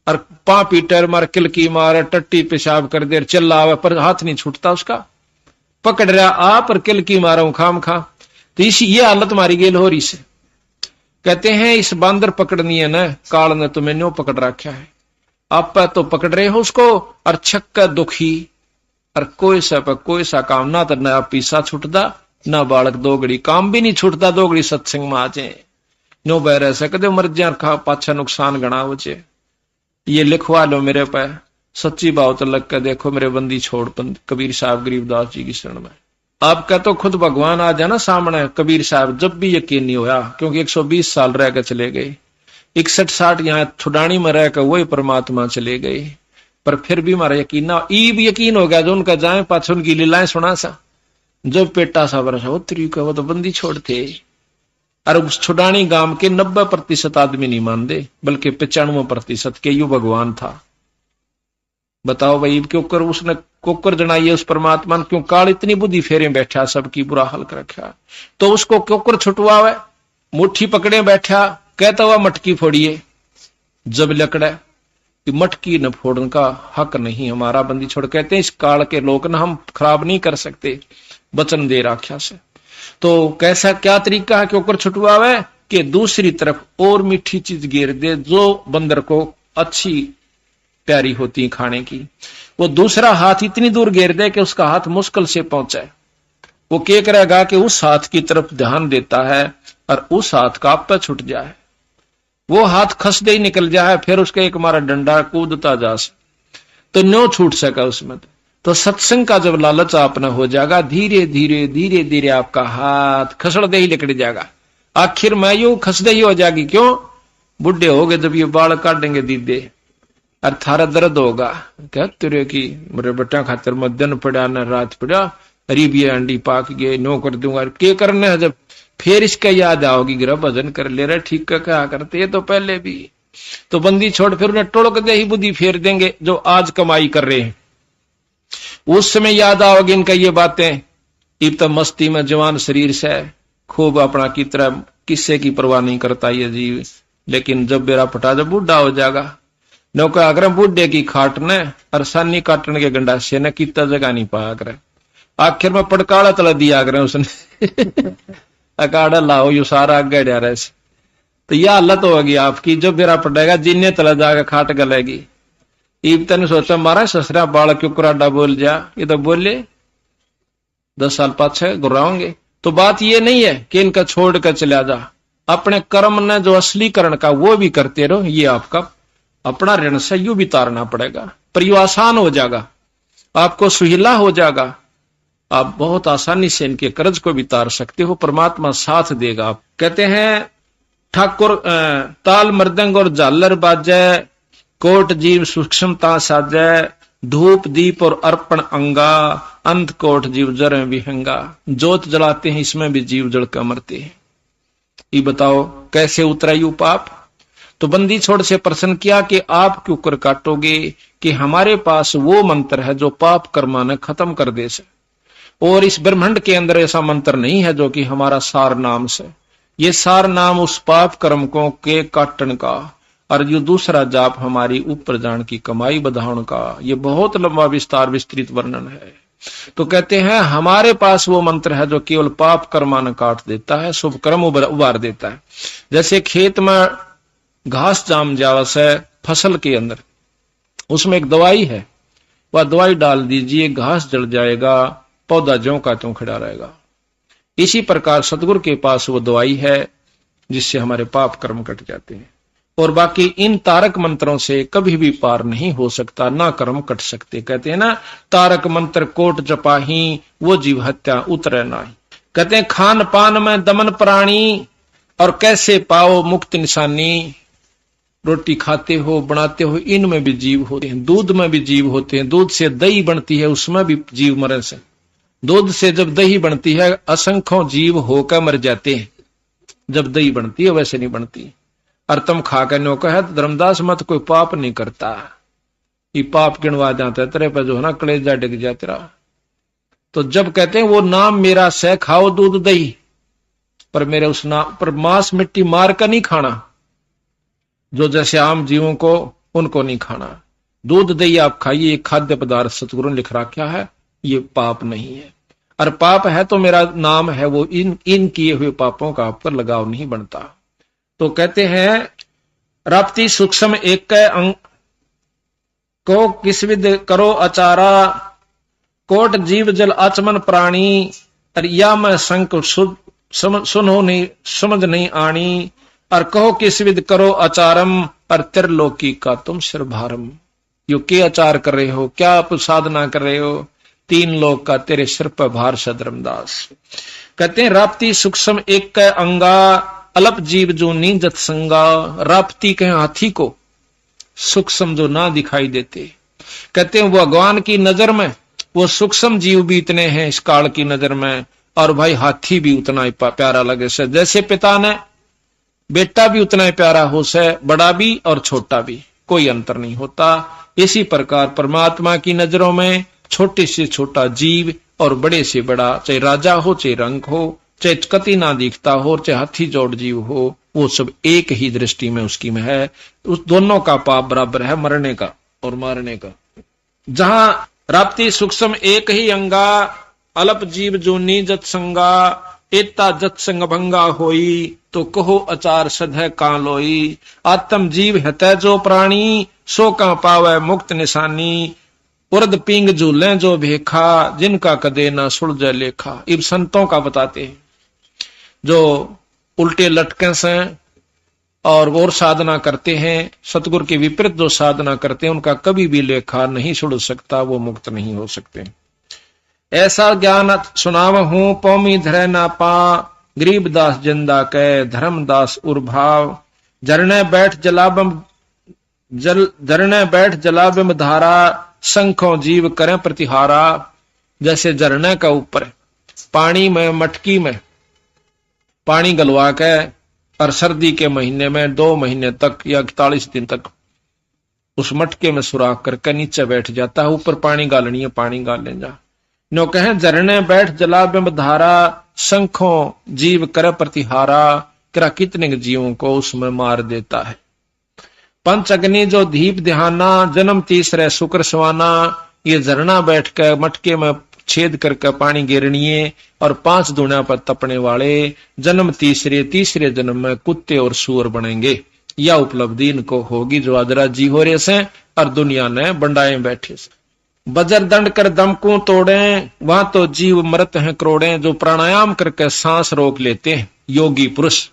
और पा पीटर मार किल की मार टट्टी पेशाब कर दे चिल्ला पर हाथ नहीं छूटता उसका। पकड़ रहा आ पर किल की मारा खाम खा। तो इसी ये हालत मारी गेल हो रही से। कहते हैं इस बंदर पकड़नी है ना काल ने तुम्हें न्यों पकड़ रखा है, आप तो पकड़ रहे हो उसको और छक्का दुखी और कोई सा काम ना तो ना पीसा छूटता ना बालक 2 घड़ी काम भी नहीं छूटता। 2 घड़ी सत्संग में आ जाए नो बह रह सकते मर जा खा पाछा नुकसान गणा हो जाए। ये लिखवा लो मेरे पे सच्ची बात लग कर देखो मेरे बंदी छोड़ कबीर साहब गरीबदास जी की शरण में। आपका तो खुद भगवान आ जाए ना सामने कबीर साहब जब भी यकीन नहीं होया, क्योंकि 120 साल रह कर चले गए, 61-60 यहाँ छुड़ानी में रहकर वही परमात्मा चले गए। पर फिर भी हमारा यकीन ना ईब यकीन हो गया जो उनका जाए पाछ उनकी लीलाएं सुना सा। जो पेटा सा वर्ष हो तरीका वो तो बंदी छोड़ते और उस छुड़ानी गांव के 90% आदमी नहीं मानते बल्कि 95% के यू भगवान था। बताओ भाई क्यों कर उसने कोकर जनाई उस परमात्मा क्यों काल इतनी बुद्धि फेरे बैठा सबकी बुरा हाल कर रखा। तो उसको कोकर छुटवावे मुट्ठी पकड़े बैठा कहता हुआ मटकी फोड़िए जब लकड़ा मटकी न फोड़ने का हक नहीं हमारा। बंदी छोड़ कहते हैं इस काल के लोग ना हम खराब नहीं कर सकते वचन दे राख्या से। तो कैसा क्या तरीका है कि ऊपर छुटवावे कि दूसरी तरफ और मीठी चीज गिर दे जो बंदर को अच्छी प्यारी होती खाने की। वो दूसरा हाथ इतनी दूर गिर दे कि उसका हाथ मुश्किल से पहुंचे। वो क्या करेगा कि उस हाथ की तरफ ध्यान देता है और उस हाथ का आप पे छुट जाए, वो हाथ खसदे ही निकल जाए, फिर उसका एक मारा डंडा कूदता जा तो न्यो छूट सका उसमें। तो सत्संग का जब लालच आपने हो जाएगा धीरे धीरे धीरे धीरे आपका हाथ खसड़ दे ही निकल जाएगा। आखिर में यू खसदे ही हो जाएगी। क्यों? बुढ़े हो गए जब ये बाल काटेंगे दीदे और थारा दर्द होगा क्या तेरे की मेरे बेटा खातर में दिन पड़ा न रात पड़ा अरीब ये अंडी पाक गए नो कर दूंगा क्या करना है। जब फिर इसका याद आओगी गिरा भजन कर ले रहे ठीक का क्या करते ये तो पहले भी। तो बंदी छोड़ फिर उन्हें टोड़क दे ही बुद्धि फेर देंगे जो आज कमाई कर रहे हैं। उस समय याद आओगे इनका ये बातें। इब तो मस्ती में जवान शरीर से खूब अपना की तरह किस्से की परवाह नहीं करता ये जीव। लेकिन जब बेरा फटा, जब बूढ़ा हो जाएगा, नौका अगर बूढ़े की खाट ने और सानी काटने के गंडासे ने कितना जगह नहीं पाया करे। आखिर में पड़काड़ा तला दिया करे उसने अकाड़ा लाओ यू सारा आगे डा रहे। तो यह हालत होगी आपकी, जब बेरा पड़ेगा जिन्हें तला जाकर खाट गलेगी। ईब तेने सोचा मारा ससरा बाल क्यों कुराडा बोल जा, ये तो बोले 10 साल पाछे गुर्राओगे। तो बात ये नहीं है कि इनका छोड़ कर चला जा, अपने कर्म ने जो असलीकरण का वो भी करते रहो। ये आपका अपना ऋण से यू भी तारना पड़ेगा, पर यू आसान हो जाएगा, आपको सुहिला हो जाएगा। आप बहुत आसानी से इनके कर्ज को भी तार सकते हो, परमात्मा साथ देगा। आप कहते हैं ठाकुर ताल मृदंग और झालर बाजे, कोट जीव सूक्ष्मता साजे, धूप दीप और अर्पण अंगा, अंत कोट जीव जर विहंगा। जोत जलाते हैं इसमें भी जीव जल कर मरते हैं। ये बताओ कैसे उतरा यू पाप। तो बंदी छोड़ से प्रश्न किया कि आप क्यों कर काटोगे, कि हमारे पास वो मंत्र है जो पाप कर्मा ने खत्म कर दे से, और इस ब्रह्मांड के अंदर ऐसा मंत्र नहीं है जो कि हमारा सार नाम से। ये सार नाम उस पाप कर्म को के काटन का, और जो दूसरा जाप हमारी ऊपर जान की कमाई बधाउन का। ये बहुत लंबा विस्तार विस्तृत वर्णन है। तो कहते हैं हमारे पास वो मंत्र है जो केवल पाप कर्मान काट देता है, शुभ कर्म उबार देता है। जैसे खेत में घास जाम जावस है फसल के अंदर, उसमें एक दवाई है, वह दवाई डाल दीजिए घास जल जाएगा, पौधा ज्यों का त्यों खड़ा रहेगा। इसी प्रकार सतगुरु के पास वो दवाई है जिससे हमारे पाप कर्म कट जाते हैं, और बाकी इन तारक मंत्रों से कभी भी पार नहीं हो सकता, ना कर्म कट सकते। कहते हैं ना तारक मंत्र कोट जपाही, वो जीव हत्या उतरे नाही। कहते हैं खान पान में दमन प्राणी, और कैसे पाओ मुक्त निशानी। रोटी खाते हो बनाते हो इनमें भी जीव होते हैं, दूध में भी जीव होते हैं, दूध से दही बनती है उसमें भी जीव मरे से। दूध से जब दही बनती है असंख्यों जीव होकर मर जाते हैं, जब दही बनती है वैसे नहीं बनती। और तुम खा कर नो कहे धर्मदास मत कोई पाप नहीं करता, ये पाप गिनवा जाता है तेरे पर जो है ना कलेजा डिग जा तेरा। तो जब कहते हैं वो नाम मेरा से खाओ दूध दही, पर मेरे उस नाम पर मांस मिट्टी मार कर नहीं खाना, जो जैसे आम जीवों को उनको नहीं खाना। दूध दही आप खाइए, खाद्य पदार्थ सतगुरु ने लिख रखा है, ये पाप नहीं है। और पाप है तो मेरा नाम है वो इन किए हुए पापों का आप पर लगाव नहीं बनता। तो कहते हैं राप्ती सूक्ष्म एक अंग को किस विद करो अचारा, कोट जीव जल आचमन प्राणी, या मैं संक सुनो नहीं समझ नहीं आनी, और कहो किस विद करो अचारम, और त्रिलोकी का तुम सिर भारम। यो के अचार कर रहे हो, क्या आप साधना कर रहे हो, 3 लोक का तेरे सिर पर भार से धर्मदास। कहते हैं राप्ती सूक्ष्म एक अंगा, अल्प जीव जो नींजत संगा। राप्ती कहें हाथी को, सूक्ष्म जो ना दिखाई देते। कहते हैं भगवान की नजर में वो सूक्ष्म जीव भी इतने हैं इस काल की नजर में, और भाई हाथी भी उतना ही प्यारा लगे से। जैसे पिता ने बेटा भी उतना ही प्यारा हो से, बड़ा भी और छोटा भी, कोई अंतर नहीं होता। इसी प्रकार परमात्मा की नजरों में छोटे से छोटा जीव और बड़े से बड़ा, चाहे राजा हो चाहे रंग हो, चाहे कति ना दिखता हो, चाहे हाथी जोड़ जीव हो, वो सब एक ही दृष्टि में उसकी में है। उस दोनों का पाप बराबर है, मरने का और मारने का। जहां राप्ती सूक्ष्म एक ही अंगा, अल्प जीव जो नीजत संगा, एता जत संग भंगा होई, तो कहो अचार सधै कां लोई। आत्म जीव हतै जो प्राणी, सो का पावै मुक्त निशानी। उर्द पिंग झूले जो भेखा, जिनका कदे ना सुलझे लेखा। इब संतों का बताते हैं जो उल्टे लटके से और साधना करते हैं, सतगुरु के विपरीत जो साधना करते हैं, उनका कभी भी लेखा नहीं सुलझ सकता, वो मुक्त नहीं हो सकते। ऐसा ज्ञान सुनाव हूं पौमी धरे ना पा, गरीबदास जिंदा कै धर्मदास उर्भाव। झरने बैठ जलाबिम धारा, संखों जीव करें प्रतिहारा। जैसे झरने का ऊपर पानी में मटकी में पानी गलवा के, और सर्दी के महीने में 2 महीने तक या 41 दिन तक उस मटके में सुराख करके नीचे बैठ जाता है, ऊपर पानी गालनी है, पानी गाल ले जा। नो कहें झरने बैठ जलाबिम धारा, शंखों जीव कर प्रतिहारा, करा कितने जीवों को उसमें मार देता है। पंच अग्नि जो दीप ध्याना, जन्म तीसरे शुक्र सवाना, ये झरना बैठ कर मटके में छेद करके पानी गिरनिए और 5 दुनिया पर तपने वाले, जन्म तीसरे जन्म में कुत्ते और सूअर बनेंगे। यह उपलब्धि इनको होगी जो अदरा जी हो रहे से और दुनिया ने बंडाए बैठे से। बजर दंड कर दम को तोड़े, वहां तो जीव मरत हैं करोड़े, जो प्राणायाम करके सांस रोक लेते हैं योगी पुरुष।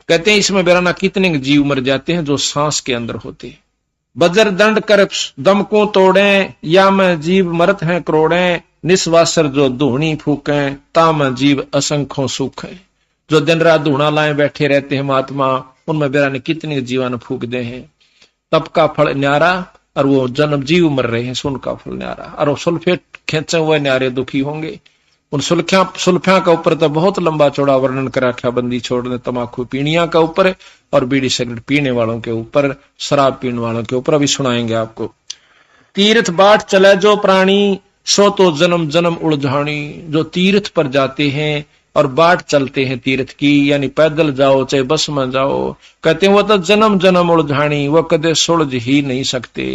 कहते हैं इसमें बेराना कितने जीव मर जाते हैं जो सांस के अंदर होते हैं। बजर दंड कर दम को तोड़े, या में जीव मरत हैं करोड़े, निस्वासर जो धूणी फूके, ताम जीव असंख्यों सुख है। जो दिन रात धूणा लाए बैठे रहते हैं महात्मा, उनमें बेराने कितने जीवन फूक दे हैं। तप का फल न्यारा और वो जन्म जीव मर रहे हैं, सुन का फल न्यारा। और सुल्फेट खेचे हुए न्यारे दुखी होंगे। उन सुल्फिया का ऊपर तो बहुत लंबा चौड़ा वर्णन करा रखा, बंदी छोड़ने तमाकू पीणिया का ऊपर और बीड़ी सिगरेट पीने वालों के ऊपर, शराब पीने वालों के ऊपर। अभी सुनाएंगे आपको। तीर्थ बाट चले जो प्राणी, सो तो जन्म जन्म उलझानी। जो तीर्थ पर जाते हैं और बाट चलते हैं तीर्थ की, यानी पैदल जाओ चाहे बस में जाओ, कहते हैं वो तो जन्म जन्म उलझानी, वो कदे सुलझ ही नहीं सकते।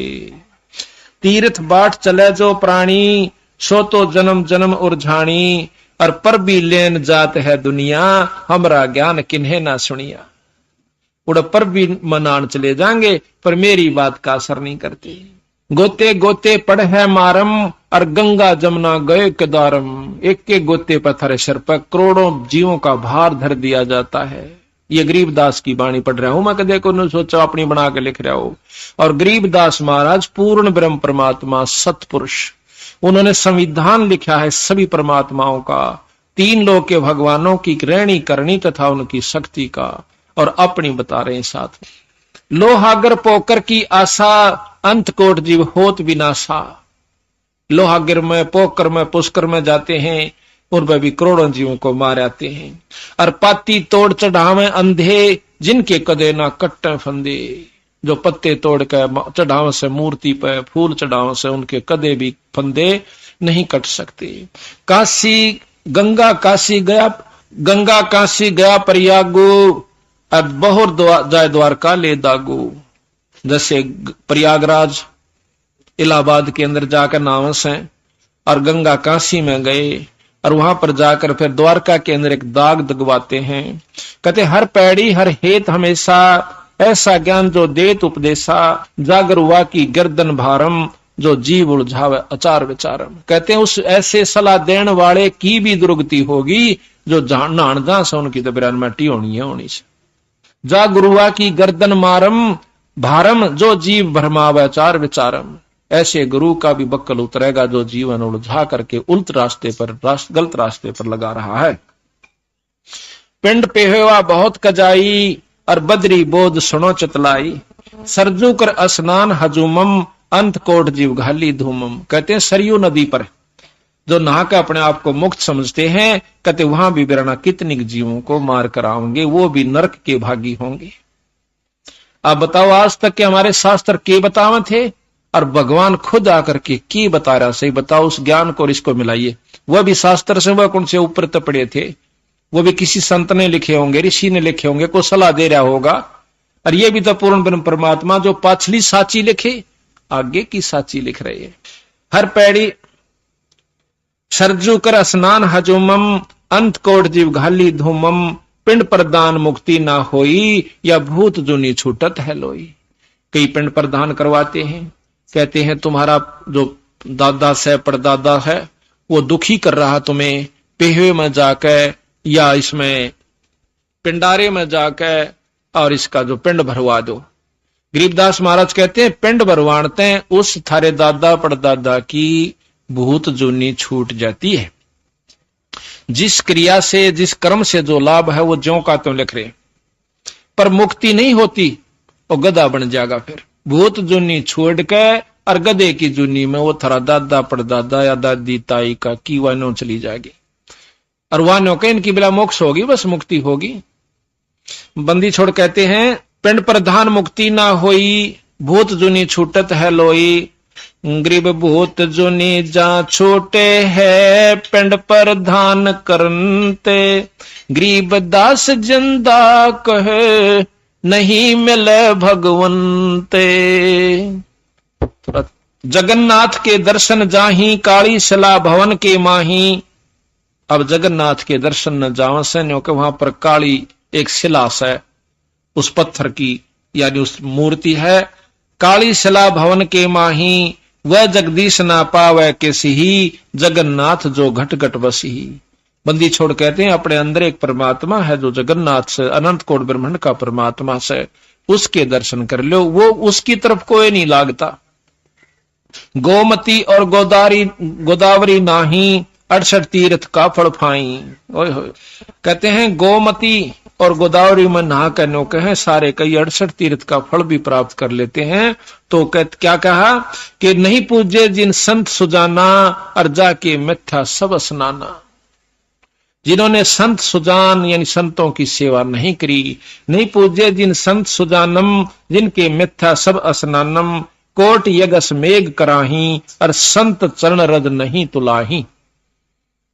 तीर्थ बाट चले जो प्राणी, सो तो जन्म जन्म उलझानी, और पर भी लेन जात है दुनिया, हमरा ज्ञान किन्हे ना सुनिया। उड़ पर भी मनान चले जाएंगे पर मेरी बात का असर नहीं करते। गोते गोते पड़ है मारम, और गंगा जमुना गए केदारम। एक के गोते पत्थर सिर पर करोड़ों जीवों का भार धर दिया जाता है। ये गरीबदास की बाणी पढ़ रहा हूं मैं, कदे को न सोचा अपनी बना के लिख रहा हूं। और गरीबदास महाराज पूर्ण ब्रह्म परमात्मा सतपुरुष, उन्होंने संविधान लिखा है सभी परमात्माओं का, 3 लोक के भगवानों की रहनी करनी तथा उनकी शक्ति का, और अपनी बता रहे हैं साथ में। लोहागर पोकर की आशा, अंत कोट जीव होत विनाशा। लोहागर में पोकर में पुष्कर में जाते हैं, उन पर भी करोड़ों जीवों को मार आते हैं। और पाती तोड़ चढ़ावे अंधे, जिनके कदे ना कट्टे फंदे। जो पत्ते तोड़ कर चढ़ावे से मूर्ति पर, फूल चढ़ावे से उनके कदे भी फंदे नहीं कट सकते। काशी गंगा काशी गया प्रयागो, अब बहुर जाय द्वारका ले दागो। जैसे प्रयागराज इलाहाबाद के अंदर जाकर नावस हैं, और गंगा काशी में गए और वहां पर जाकर फिर द्वारका के अंदर एक दाग दगवाते हैं। कहते हर पैड़ी हर हेत हमेशा, ऐसा ज्ञान जो देत उपदेशा। जागर हुआ की गर्दन भारम, जो जीव उलझावे अचार विचारम। कहते हैं उस ऐसे सलाह देने वाले की भी दुर्गति होगी, जो नान जा से उनकी तो बिरान मटी होनी से। जा गुरुआ की गर्दन मारम भारम, जो जीव भरमावे अचार विचारम। ऐसे गुरु का भी बक्कल उतरेगा जो जीवन उलझा करके उल्ट रास्ते पर, गलत रास्ते पर लगा रहा है। पिंड पे हुआ बहुत कजाई, और बदरी बोध सुनो चतलाई। सरजू कर स्नान हजूमम, अंत कोट जीव घाली धूमम। कहते हैं सरयू नदी पर जो नहा के अपने आप को मुक्त समझते हैं, कहते वहां भी बिरना कितनी जीवों को मार कर आएंगे, वो भी नरक के भागी होंगे। आप बताओ आज तक के हमारे शास्त्र के बतावे थे, और भगवान खुद आकर के की बता रहा। सही बताओ, उस ज्ञान को और इसको मिलाइए। वह भी शास्त्र से वह कौन से ऊपर तपड़े थे, वो भी किसी संत ने लिखे होंगे, ऋषि ने लिखे होंगे, कोई सलाह दे रहा होगा। और ये भी तो पूर्ण ब्रह्म परमात्मा जो पाछली साची लिखे, आगे की साची लिख रहे हैं। हर पैड़ी सरजू कर स्नान हजूमम, अंत कोट जीव घाली धूमम। पिंड प्रदान मुक्ति ना होई, या भूत जुनी छूटत है लोई। कई पिंड प्रदान करवाते हैं, कहते हैं तुम्हारा जो दादा से परदादा है वो दुखी कर रहा तुम्हें, पेहवे में जाकर या इसमें पिंडारे में जाकर और इसका जो पिंड भरवा दो। गरीबदास महाराज कहते हैं पिंड भरवाते हैं, उस थारे दादा परदादा की भूत जूनी छूट जाती है। जिस क्रिया से, जिस कर्म से जो लाभ है वो ज्यों का त्यों लिख रहे, पर मुक्ति नहीं होती, वो गधा बन जाएगा। फिर भूत जूनी छोड़ के और गधे की जूनी में वो थारा दादा परदादा या दादी ताई का की वानो चली जाएगी, और वानो के इनकी बिला मोक्ष होगी, बस मुक्ति होगी। बंदी छोड़ कहते हैं पिंड प्रधान मुक्ति ना होई, भूत जूनी छूटत है लोई। गरीब भूत जुनी जा छोटे है पिंड पर धान करनते। गरीब दास जिंदा कहे नहीं मिले भगवंते। जगन्नाथ के दर्शन जाही काली शिला भवन के माही। अब जगन्नाथ के दर्शन न जावन से न्यों के वहां पर काली एक शिला है उस पत्थर की यानी उस मूर्ति है। काली शिला भवन के माही वह जगदीश ना पावे किसी ही जगन्नाथ जो घट घट बसी। बंदी छोड़ कहते हैं अपने अंदर एक परमात्मा है जो जगन्नाथ से अनंत कोट ब्रह्मांड का परमात्मा से उसके दर्शन कर लो वो उसकी तरफ कोई नहीं लागता। गोमती और गोदावरी नाही 68 तीर्थ का फल फाई। ओए होए कहते हैं गोमती और गोदावरी में नहा कर नौके हैं सारे कई 68 तीर्थ का फल भी प्राप्त कर लेते हैं। तो क्या कहा कि नहीं पूजे जिन संत सुजाना और जाके मिथ्या सब स्नाना। जिन्होंने संत सुजान यानी संतों की सेवा नहीं करी। नहीं पूजे जिन संत सुजानम जिनके मिथ्या सब स्नानम। कोट यगस मेघ कराही और संत चरण रज नहीं तुलाही।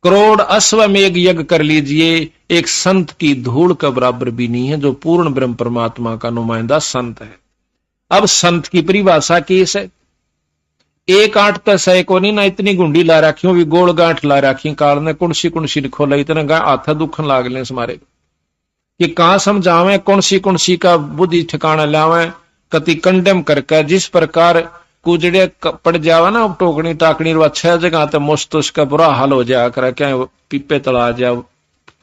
करोड़ अश्वमेघ यज्ञ कर लीजिए एक संत की धूल का बराबर भी नहीं है जो पूर्ण ब्रह्म परमात्मा का नुमाइंदा संत है। अब संत की परिभाषा की है एक आठ तो सह को नहीं ना इतनी गुंडी ला रखी भी गोल गांठ ला रखी काल ने कुणसी कुणसी खोला इतना गा हाथ दुखन लाग ले हमारे कि कहां समझावे कुणसी का बुद्धि ठिकाना लावे कति कंडेम करके जिस प्रकार कुजड़े पड़ जावा ना टोकनी टाकनी 6 जगह तो मुश्त उसका बुरा हाल हो जाया कर क्या पीपे तला जा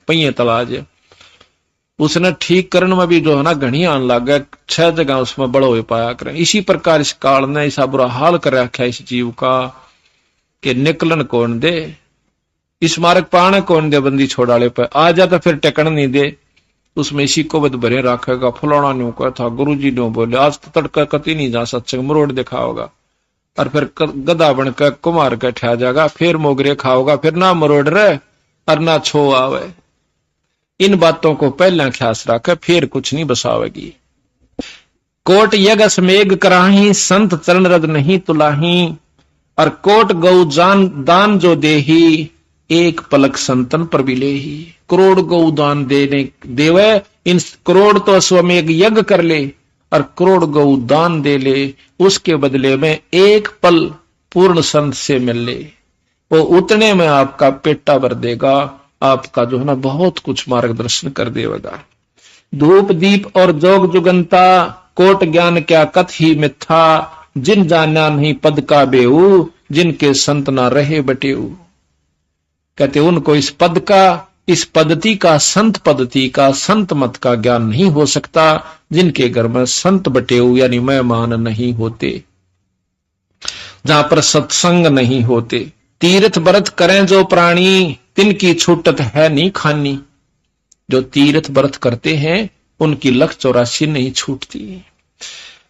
पहिए तला जा उसने ठीक करने में भी जो है ना घनी आन लग गया 6 जगह उसमें बड़ो हो पाया करें। इसी प्रकार इस काल ने ऐसा बुरा हाल कर रखा इस जीव का कि निकलन कौन दे इस मार्ग पाने कौन दे। बंदी छोड़ाले पे आ जा तो फिर टेकन नहीं दे उसमें इसी को बद भरे रखेगा। फुलाना न्यू का था गुरु जी न्यू बोले आज तो तड़का कति नहीं जा सत्संग मरोड़ दिखाओगा और फिर गदा बनकर कुमार के ठा जाएगा फिर मोगरे खाओगा फिर ना मरोड़ रहे और ना छो आवे। इन बातों को पहले ख्यास रखे फिर कुछ नहीं बसावेगी। कोट यगस मेघ कराही संत चरण रज नहीं तुलाही। और कोट गौ जान दान जो देही एक पलक संतन पर बिलेही। करोड़ गौ दान देवे इन करोड़ तो अश्वमेघ यज्ञ कर ले और करोड़ गौ दान दे ले उसके बदले में एक पल पूर्ण संत से मिल ले वो उतने में आपका पेटा भर देगा आपका जो है ना बहुत कुछ मार्गदर्शन कर देगा। धूप दीप और जोग जुगंता कोट ज्ञान क्या कथ ही मिथ्या। जिन जाना नहीं पद का बेऊ जिनके संत ना रहे बटेऊ। कहते उनको इस पद का इस पद्धति का संत पद्धति का संत मत का ज्ञान नहीं हो सकता जिनके घर में संत बटेऊ यानी मेहमान नहीं होते जहां पर सत्संग नहीं होते। तीर्थ व्रत करें जो प्राणी तिनकी छूटत है नहीं खानी। जो तीर्थ व्रत करते हैं उनकी 184 नहीं छूटती।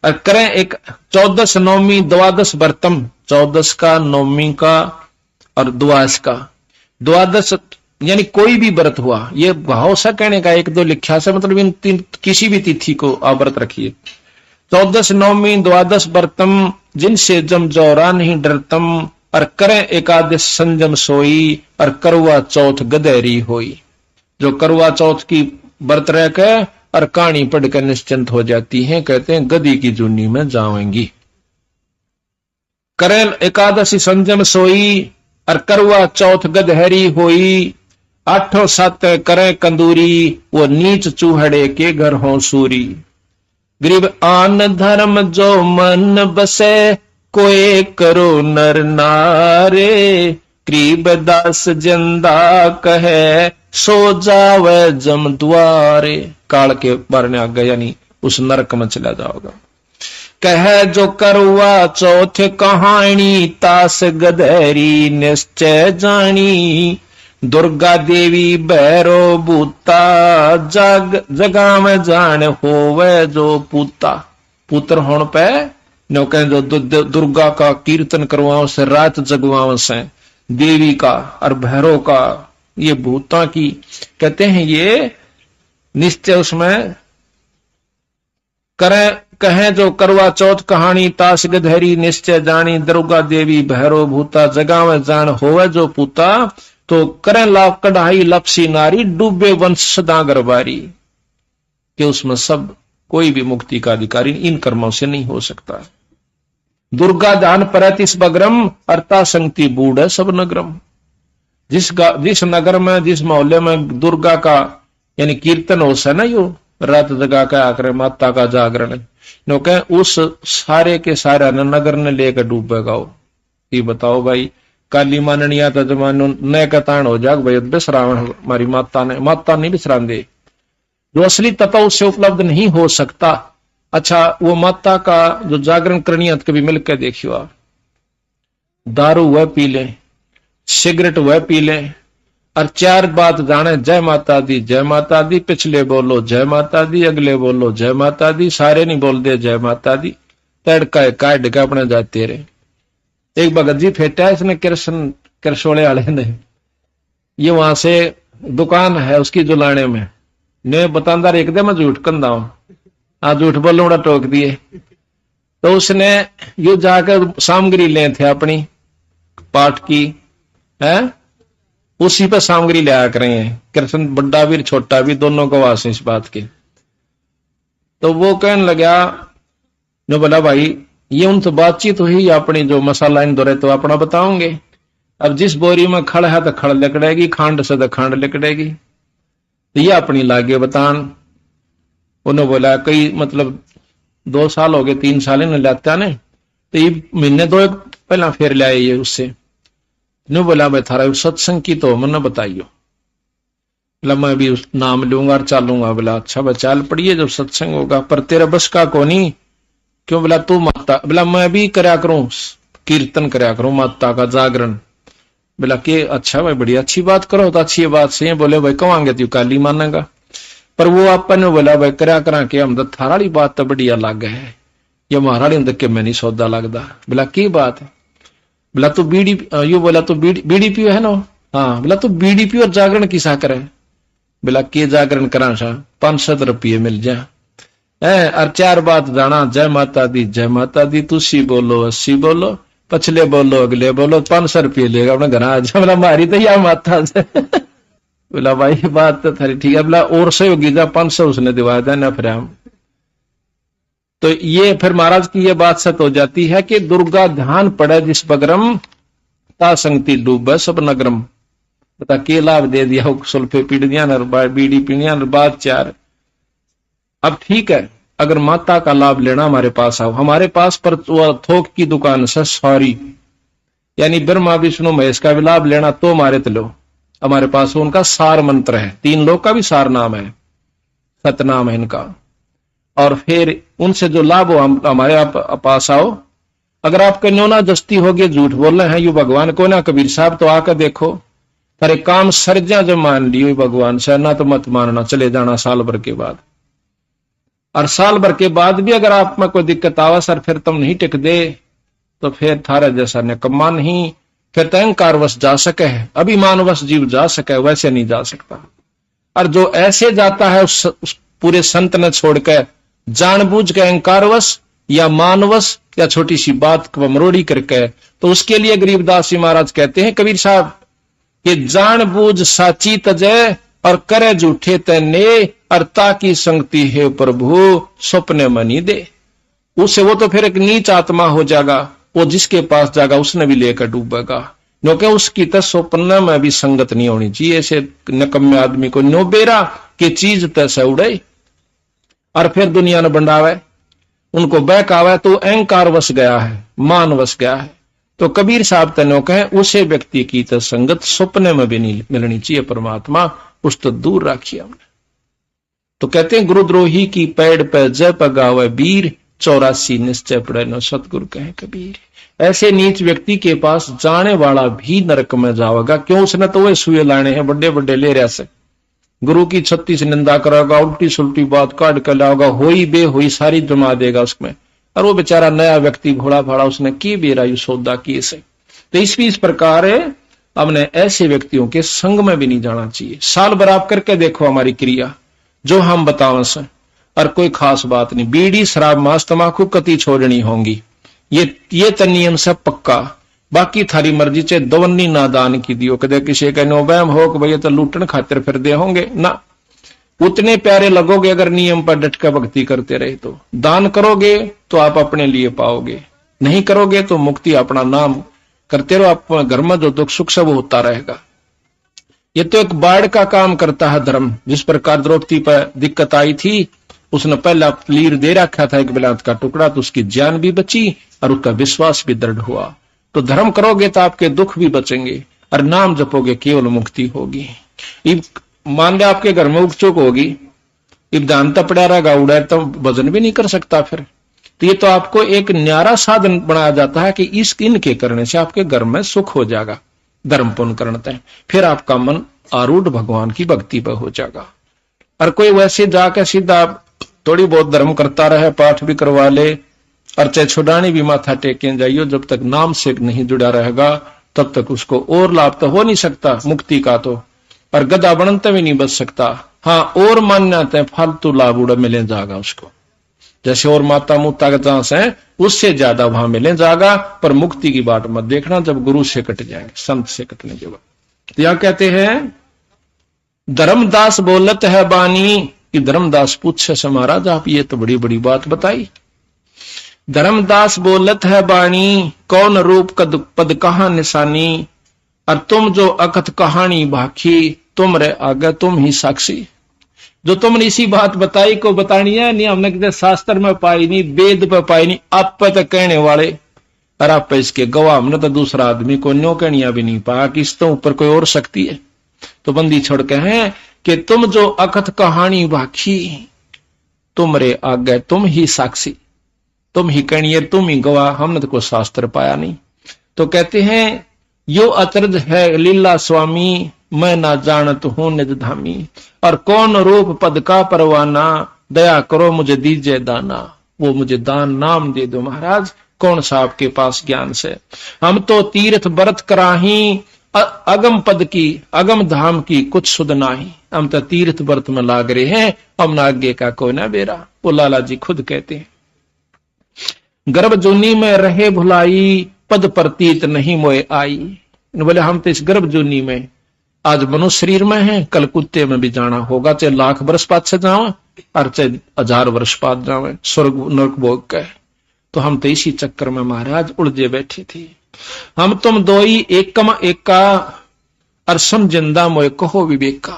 और करें एक 14 नवमी द्वादश व्रतम 14 का नवमी का और द्वादश का। द्वादश यानी कोई भी व्रत हुआ ये भाव सा कहने का एक दो लिखा से मतलब इन किसी भी तिथि को आप व्रत रखिए। 14 नवमी द्वादश व्रतम जिनसे जम जौरा नहीं डरतम। और करें एकादश संजम सोई और करवा चौथ गदेरी होई। जो करवा चौथ की व्रत रह के और कहानी पढ़कर निश्चिंत हो जाती हैं कहते हैं गदी की जूनी में जाएंगी। करें एकादशी संजम सोई और करवा चौथ गदहरी होई। 8 7 करें कंदूरी वो नीच चूहड़े के घर हो सूरी। गरीब आन धर्म जो मन बसे कोई करो नर नारे। गरीब दास जिंदा कहे सो जावे जम द्वारे। काल के बारने आ गया यानी उस नरक में चला जाओगा। कह जो करवा चौथ कहानी तास गधेरी निश्चय जानी। दुर्गा देवी भैरो बूता जगा में जान होवे जो पूता। पुत्र होने पे नो कहें जो दुर्गा का कीर्तन करवाओ से रात जगवाओ से देवी का और भैरव का ये भूता की कहते हैं ये निश्चय उसमें करें कहें जो करवा चौथ कहानी, ताश गधेरी निश्चय जानी, दुर्गा देवी भैरो भूता, जगावे जान होवे जो पूता, तो करें लाभ कढ़ाई लपसी नारी, डूबे वंश सदा गरबारी। कि उसमें सब कोई भी मुक्ति का अधिकारी इन कर्मों से नहीं हो सकता। दुर्गा दान परतिस बग्रम, अर्ता संगति बूढ़ है सब नगरम। जिस नगर में, जिस मोहल्ले में दुर्गा का यानी कीर्तन हो सा ना, यो रात जगा के आकर माता का जागरण, नो कहे उस सारे के सारे नगर ने लेकर डूबेगा। ये बताओ भाई, काली माननिया तो जमानो नए कतान हो जाग भाई, विश्राम हमारी माता नहीं विश्राम दे। जो असली तत्व उससे उपलब्ध नहीं हो सकता। अच्छा, वो माता का जो जागरण करनी है कभी मिलकर देखियो आप। दारू वह पी ले, सिगरेट वह पी ले, और चार बात जाने, जय माता दी जय माता दी, पिछले बोलो जय माता दी, अगले बोलो जय माता दी, सारे नहीं बोल दे जय माता दी, तड़का काट के अपने जाते रहे। एक भगत जी फेटा इसने कृष्णोले वाले ने, ये वहां से दुकान है उसकी जुलाने में, ने बतांदा एक दे मैं झूठ कंदा हूं, आज झूठ बोलूंगा टोक दिए। तो उसने यू जाकर सामग्री ले थे अपनी पाठ की है, उसी पर सामग्री ले आ रहे हैं। कृष्ण बड़ा भी छोटा भी दोनों को वास इस बात के। तो वो कहने लगा, जो बोला भाई ये उन तो बातचीत हुई अपनी, जो मसाला इन दो तो अपना बताओगे। अब जिस बोरी में खड़ है तो खड़ लिकड़ेगी, खांड से तो खांड लिकड़ेगी, तो ये अपनी लागे बतान। उन्होंने बोला कई मतलब 2 साल हो गए, 3 साल ने लाता ने, तो ये महीने 2 पहला फेर लाए ये उससे। ने बोला मैं थारा सत्संग की तो मैंने बताइयो। बोला मैं भी उस नाम लूंगा और चालूंगा। बोला अच्छा भाई चाल पड़िए जब सत्संग होगा, पर तेरा बस का कोनी क्यों? बोला तू माता, बोला मैं भी करया करूं, कीर्तन करया करूं माता का जागरण। बोला के अच्छा भाई बड़ी अच्छी बात करो, तो अच्छी बात से बोले भाई कवांगे तू काली मानेगा, पर वो अपन ने बोला भाई करया करा के हम तो थाराड़ी बात तो बढ़िया अलग है, ये महाराड़ी देख के मैं नहीं सौदा लगता। बोला की बात है? बोला तू बीड़ी यू, बोला तू बीड़ी पियो है ना? हाँ। बोला तू बीड़ी पियो और जागरण किसा करे? बोला के जागरण करा सा 500 रुपये मिल जा और 4 बात जाना, जय माता दी जय माता दी, तुसी बोलो 80 बोलो, पछले बोलो अगले बोलो, 500 रुपये लेगा अपने घर आ जा। बोला मारी तो या माता से। बोला भाई बात तो थारी ठीक है। बोला और से होगी जा 500 उसने दिवा देना फिर हम। तो ये फिर महाराज की ये बात सत हो जाती है कि दुर्गा ध्यान पड़े जिस बगरम, ता संगति डूबे सब नगरम। बता के लाभ दे दिया, सुल्फे पीड़ियां बीड़ी पीड़ियां बात 4। अब ठीक है, अगर माता का लाभ लेना हमारे पास आओ, हमारे पास पर थोक की दुकान से सॉरी यानी ब्रह्मा विष्णु महेश का भी लाभ लेना तो हमारे तो लो, हमारे पास उनका सार मंत्र है, 3 लोक का भी सार नाम है, सतनाम है इनका। और फिर उनसे जो लाभ हो हमारे पास आओ। अगर आपके न्योना जस्ती होगी, झूठ बोल रहे हैं यू भगवान को ना, कबीर साहब तो आकर देखो, तेरे काम सरजा जो मान लियो भगवान से, ना तो मत मानना, चले जाना साल भर के बाद। और साल भर के बाद भी अगर आप में कोई दिक्कत आवा सर, फिर तुम नहीं टिक दे, तो फिर थारा जैसा निकम्मा नहीं, फिर तो अहंकारवश जा सके, अभिमानवश जीव जा सके, वैसे नहीं जा सकता। और जो ऐसे जाता है उस पूरे संत ने छोड़कर, जानबूझ के अहंकारवश या मानवश या छोटी सी बात को मरोड़ी करके, तो उसके लिए गरीबदास जी महाराज कहते हैं कबीर साहब कि जानबूझ साची तजय और करे झूठे तने, अर्ता की संगति है प्रभु स्वप्ने मनी दे। उससे वो तो फिर एक नीच आत्मा हो जाएगा, वो जिसके पास जाएगा उसने भी लेकर डूबेगा, क्योंकि उसकी तो स्वप्न में भी संगत नहीं होनी चाहिए। ऐसे नकम्मे आदमी को नोबेरा की चीज तैसे उड़े और फिर दुनिया ने बंडावे, उनको बहकावे, तो अहंकार वश गया है, मान वश गया है। तो कबीर साहब तनो कहे उसे व्यक्ति की तो संगत सपने में भी नहीं मिलनी चाहिए, परमात्मा उस तो दूर रखिए हमने। तो कहते हैं गुरुद्रोही की पैड़ पे जय पगावे वीर, 84 निश्चय पड़े न सतगुरु कहे कबीर। ऐसे नीच व्यक्ति के पास जाने वाला भी नरक में जाएगा, क्यों? उसने तो वह सुए लाने हैं बड़े बड़े ले रहा से, गुरु की 36 निंदा करेगा, उल्टी सुल्टी बात काट कर लाओगा, होई बे होई सारी जमा देगा उसमें। और वो बेचारा नया व्यक्ति घोड़ा भाड़ा उसने की बेरायु सौदा किए से। तो इस प्रकार हमने ऐसे व्यक्तियों के संग में भी नहीं जाना चाहिए। साल भर आप करके देखो हमारी क्रिया जो हम बताओ से, और कोई खास बात नहीं। बीड़ी शराब मांस तंबाकू कति छोड़नी होंगी, ये तो नियम से पक्का। बाकी थारी मर्जी चे दवन्नी ना दान की दियो, कदे किसी का नो वहम हो कि भैया तो लूटन खातिर फिर दे होंगे ना। उतने प्यारे लगोगे अगर नियम पर डट कर भक्ति करते रहे तो। दान करोगे तो आप अपने लिए पाओगे, नहीं करोगे तो मुक्ति अपना नाम करते रहो, आप घर में जो दुख सुख सब होता रहेगा। ये तो एक बाढ़ का काम करता है धर्म। जिस प्रकार द्रौपदी पर दिक्कत आई थी, उसने पहला लीर दे रखा था एक बिलात का टुकड़ा, तो उसकी जान भी बची और उसका विश्वास भी दृढ़ हुआ। तो धर्म करोगे तो आपके दुख भी बचेंगे और नाम जपोगे केवल मुक्ति होगी। मान लिया आपके घर में उगचुक होगी, इब दानता पड़ा रहेगा उड़ा तो वजन भी नहीं कर सकता फिर। तो ये तो आपको एक न्यारा साधन बनाया जाता है कि इनके करने से आपके घर में सुख हो जाएगा, धर्म पुण्य करता है, फिर आपका मन आरूढ़ भगवान की भक्ति पर हो जाएगा। और कोई वैसे जाकर सीधा थोड़ी बहुत धर्म करता रहे, पाठ भी करवा ले और चाहे छुड़ानी भी माथा टेके जाइयो, जब तक नाम से नहीं जुड़ा रहेगा तब तक उसको और लाभ तो हो नहीं सकता मुक्ति का तो, और गधा बनते भी नहीं बच सकता। हाँ, और मान्यता फालतू लाभ उड़ा मिले जाएगा उसको, जैसे और माता मुता के चांस है उससे ज्यादा वहां मिले जाएगा। पर मुक्ति की बात मत देखना जब गुरु से कट जाएंगे, संत से कटने के बाद। यह कहते हैं धर्मदास बोलत है बानी, कि धर्मदास पूछे से महाराज आप ये तो बड़ी बड़ी बात बताई। धर्मदास बोलत है बानी, कौन रूप कद पद कहा निशानी, और तुम जो अकथ कहानी भाखी, तुम रे आगे तुम ही साक्षी। जो तुमने इसी बात बताई को बतानी है नहीं, हमने किसी शास्त्र में पाई नहीं, वेद पे पाई नहीं, आप पे तो कहने वाले और आप पे इसके गवाह। हमने तो दूसरा आदमी को न्यो कहनिया भी नहीं पाया कि इस तो ऊपर कोई और शक्ति है। तो बंदी छोड़ के हैं कि तुम जो अकथ कहानी भाखी, तुम रे आगे तुम ही साक्षी, तुम ही कहनिए तुम ही गवाह, हमने तो कोई शास्त्र पाया नहीं। तो कहते हैं यो अचरज है लीला स्वामी, मैं ना जानत हूं निज धामी, और कौन रूप पद का परवाना, दया करो मुझे दीजिए दाना। वो मुझे दान नाम दे दो महाराज, कौन सा आपके पास ज्ञान से। हम तो तीर्थ व्रत कराही, अगम पद की अगम धाम की कुछ सुध नाही। हम तो तीर्थ व्रत में लाग रहे हैं, हम आगे का कोई ना बेरा। वो लाला जी खुद कहते हैं गर्भ जूनी में रहे भुलाई, पद प्रतीत नहीं मोए आई। बोले हम तो इस गर्भ जूनी में आज मनुष्य शरीर में है, कल कुत्ते में भी जाना होगा, चाहे लाख वर्ष पाछे जावे और चाहे 1000 वर्ष बाद जावे स्वर्ग नरक भोग के। तो हम तो इसी चक्कर में महाराज उलझे बैठे थे। हम तुम दोई एकम एका, और समझंदा मोए कहो विवेका,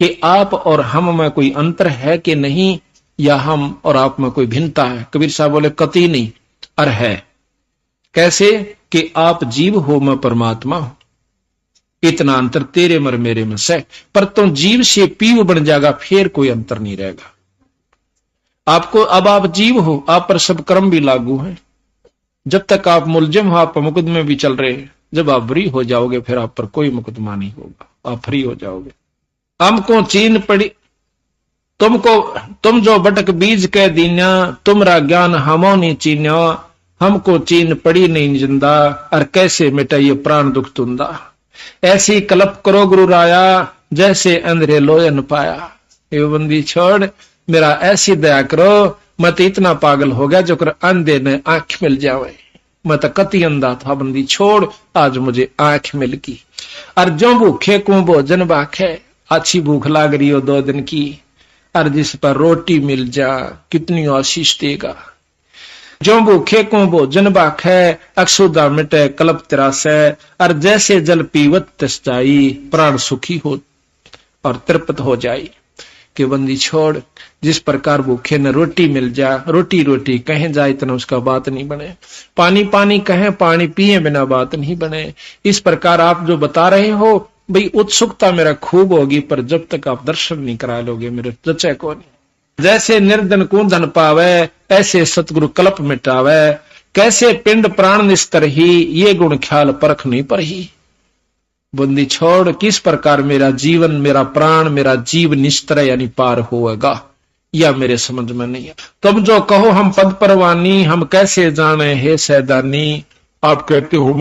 कि आप और हम में कोई अंतर है कि नहीं, या हम और आप में कोई भिन्नता है। कबीर साहब बोले कति नहीं, और है। कैसे कि आप जीव हो मैं परमात्मा हूं, इतना अंतर तेरे मर मेरे में से। पर तुम जीव से पीव बन जाएगा, फिर कोई अंतर नहीं रहेगा आपको। अब आप जीव हो, आप पर सब कर्म भी लागू हैं। जब तक आप मुलजिम हो, आप मुकदमे भी चल रहे हैं। जब आप फ्री हो जाओगे फिर आप पर कोई मुकदमा नहीं होगा, आप फ्री हो जाओगे। हमको चीन पड़ी तुम जो बटक बीज के दीना, तुमरा ज्ञान हमो नहीं चीन्या, हमको चीन पड़ी नहीं जिंदा, और कैसे मिटे ये प्राण दुख तुंदा। ऐसी कल्प करो गुरु राया, जैसे अंधेरे लोयन पाया। ये बंदी छोड़ मेरा ऐसी दया करो, मैं तो इतना पागल हो गया जो कर अंधे ने आंख मिल जावे। मैं तो कति अंधा था, बंदी छोड़ आज मुझे आंख मिल गई। और जो भूखे को भोजन बाखे, अच्छी भूख लाग रही हो 2 दिन की, और जिस पर रोटी मिल जा कितनी आशीष देगा। जो भूखे को भोजन बाखे, अक्षुदा मिटे कल्प तिरासे, और जैसे जल पीवत तस जाई, प्राण सुखी हो और तृप्त हो जाई। कि बंदी छोड़ जिस प्रकार भूखे न रोटी मिल जा, रोटी रोटी कहे जाए इतना उसका बात नहीं बने, पानी पानी कहे पानी पिए बिना बात नहीं बने। इस प्रकार आप जो बता रहे हो भाई, उत्सुकता मेरा खूब होगी, पर जब तक आप दर्शन नहीं करा लोगे मेरे जचे को नहीं। जैसे निर्धन को धन पावे, ऐसे सतगुरु कल्प मिटावे, कैसे पिंड प्राण निस्तर ही, ये गुण ख्याल परख नहीं पर ही। बंदी छोड़ किस प्रकार मेरा जीवन, मेरा प्राण, मेरा जीव निस्तर यानी पार होगा, या मेरे समझ में नहीं है। तुम जो कहो हम पद परवानी, हम कैसे जाने हे सैदानी। आप कहते हो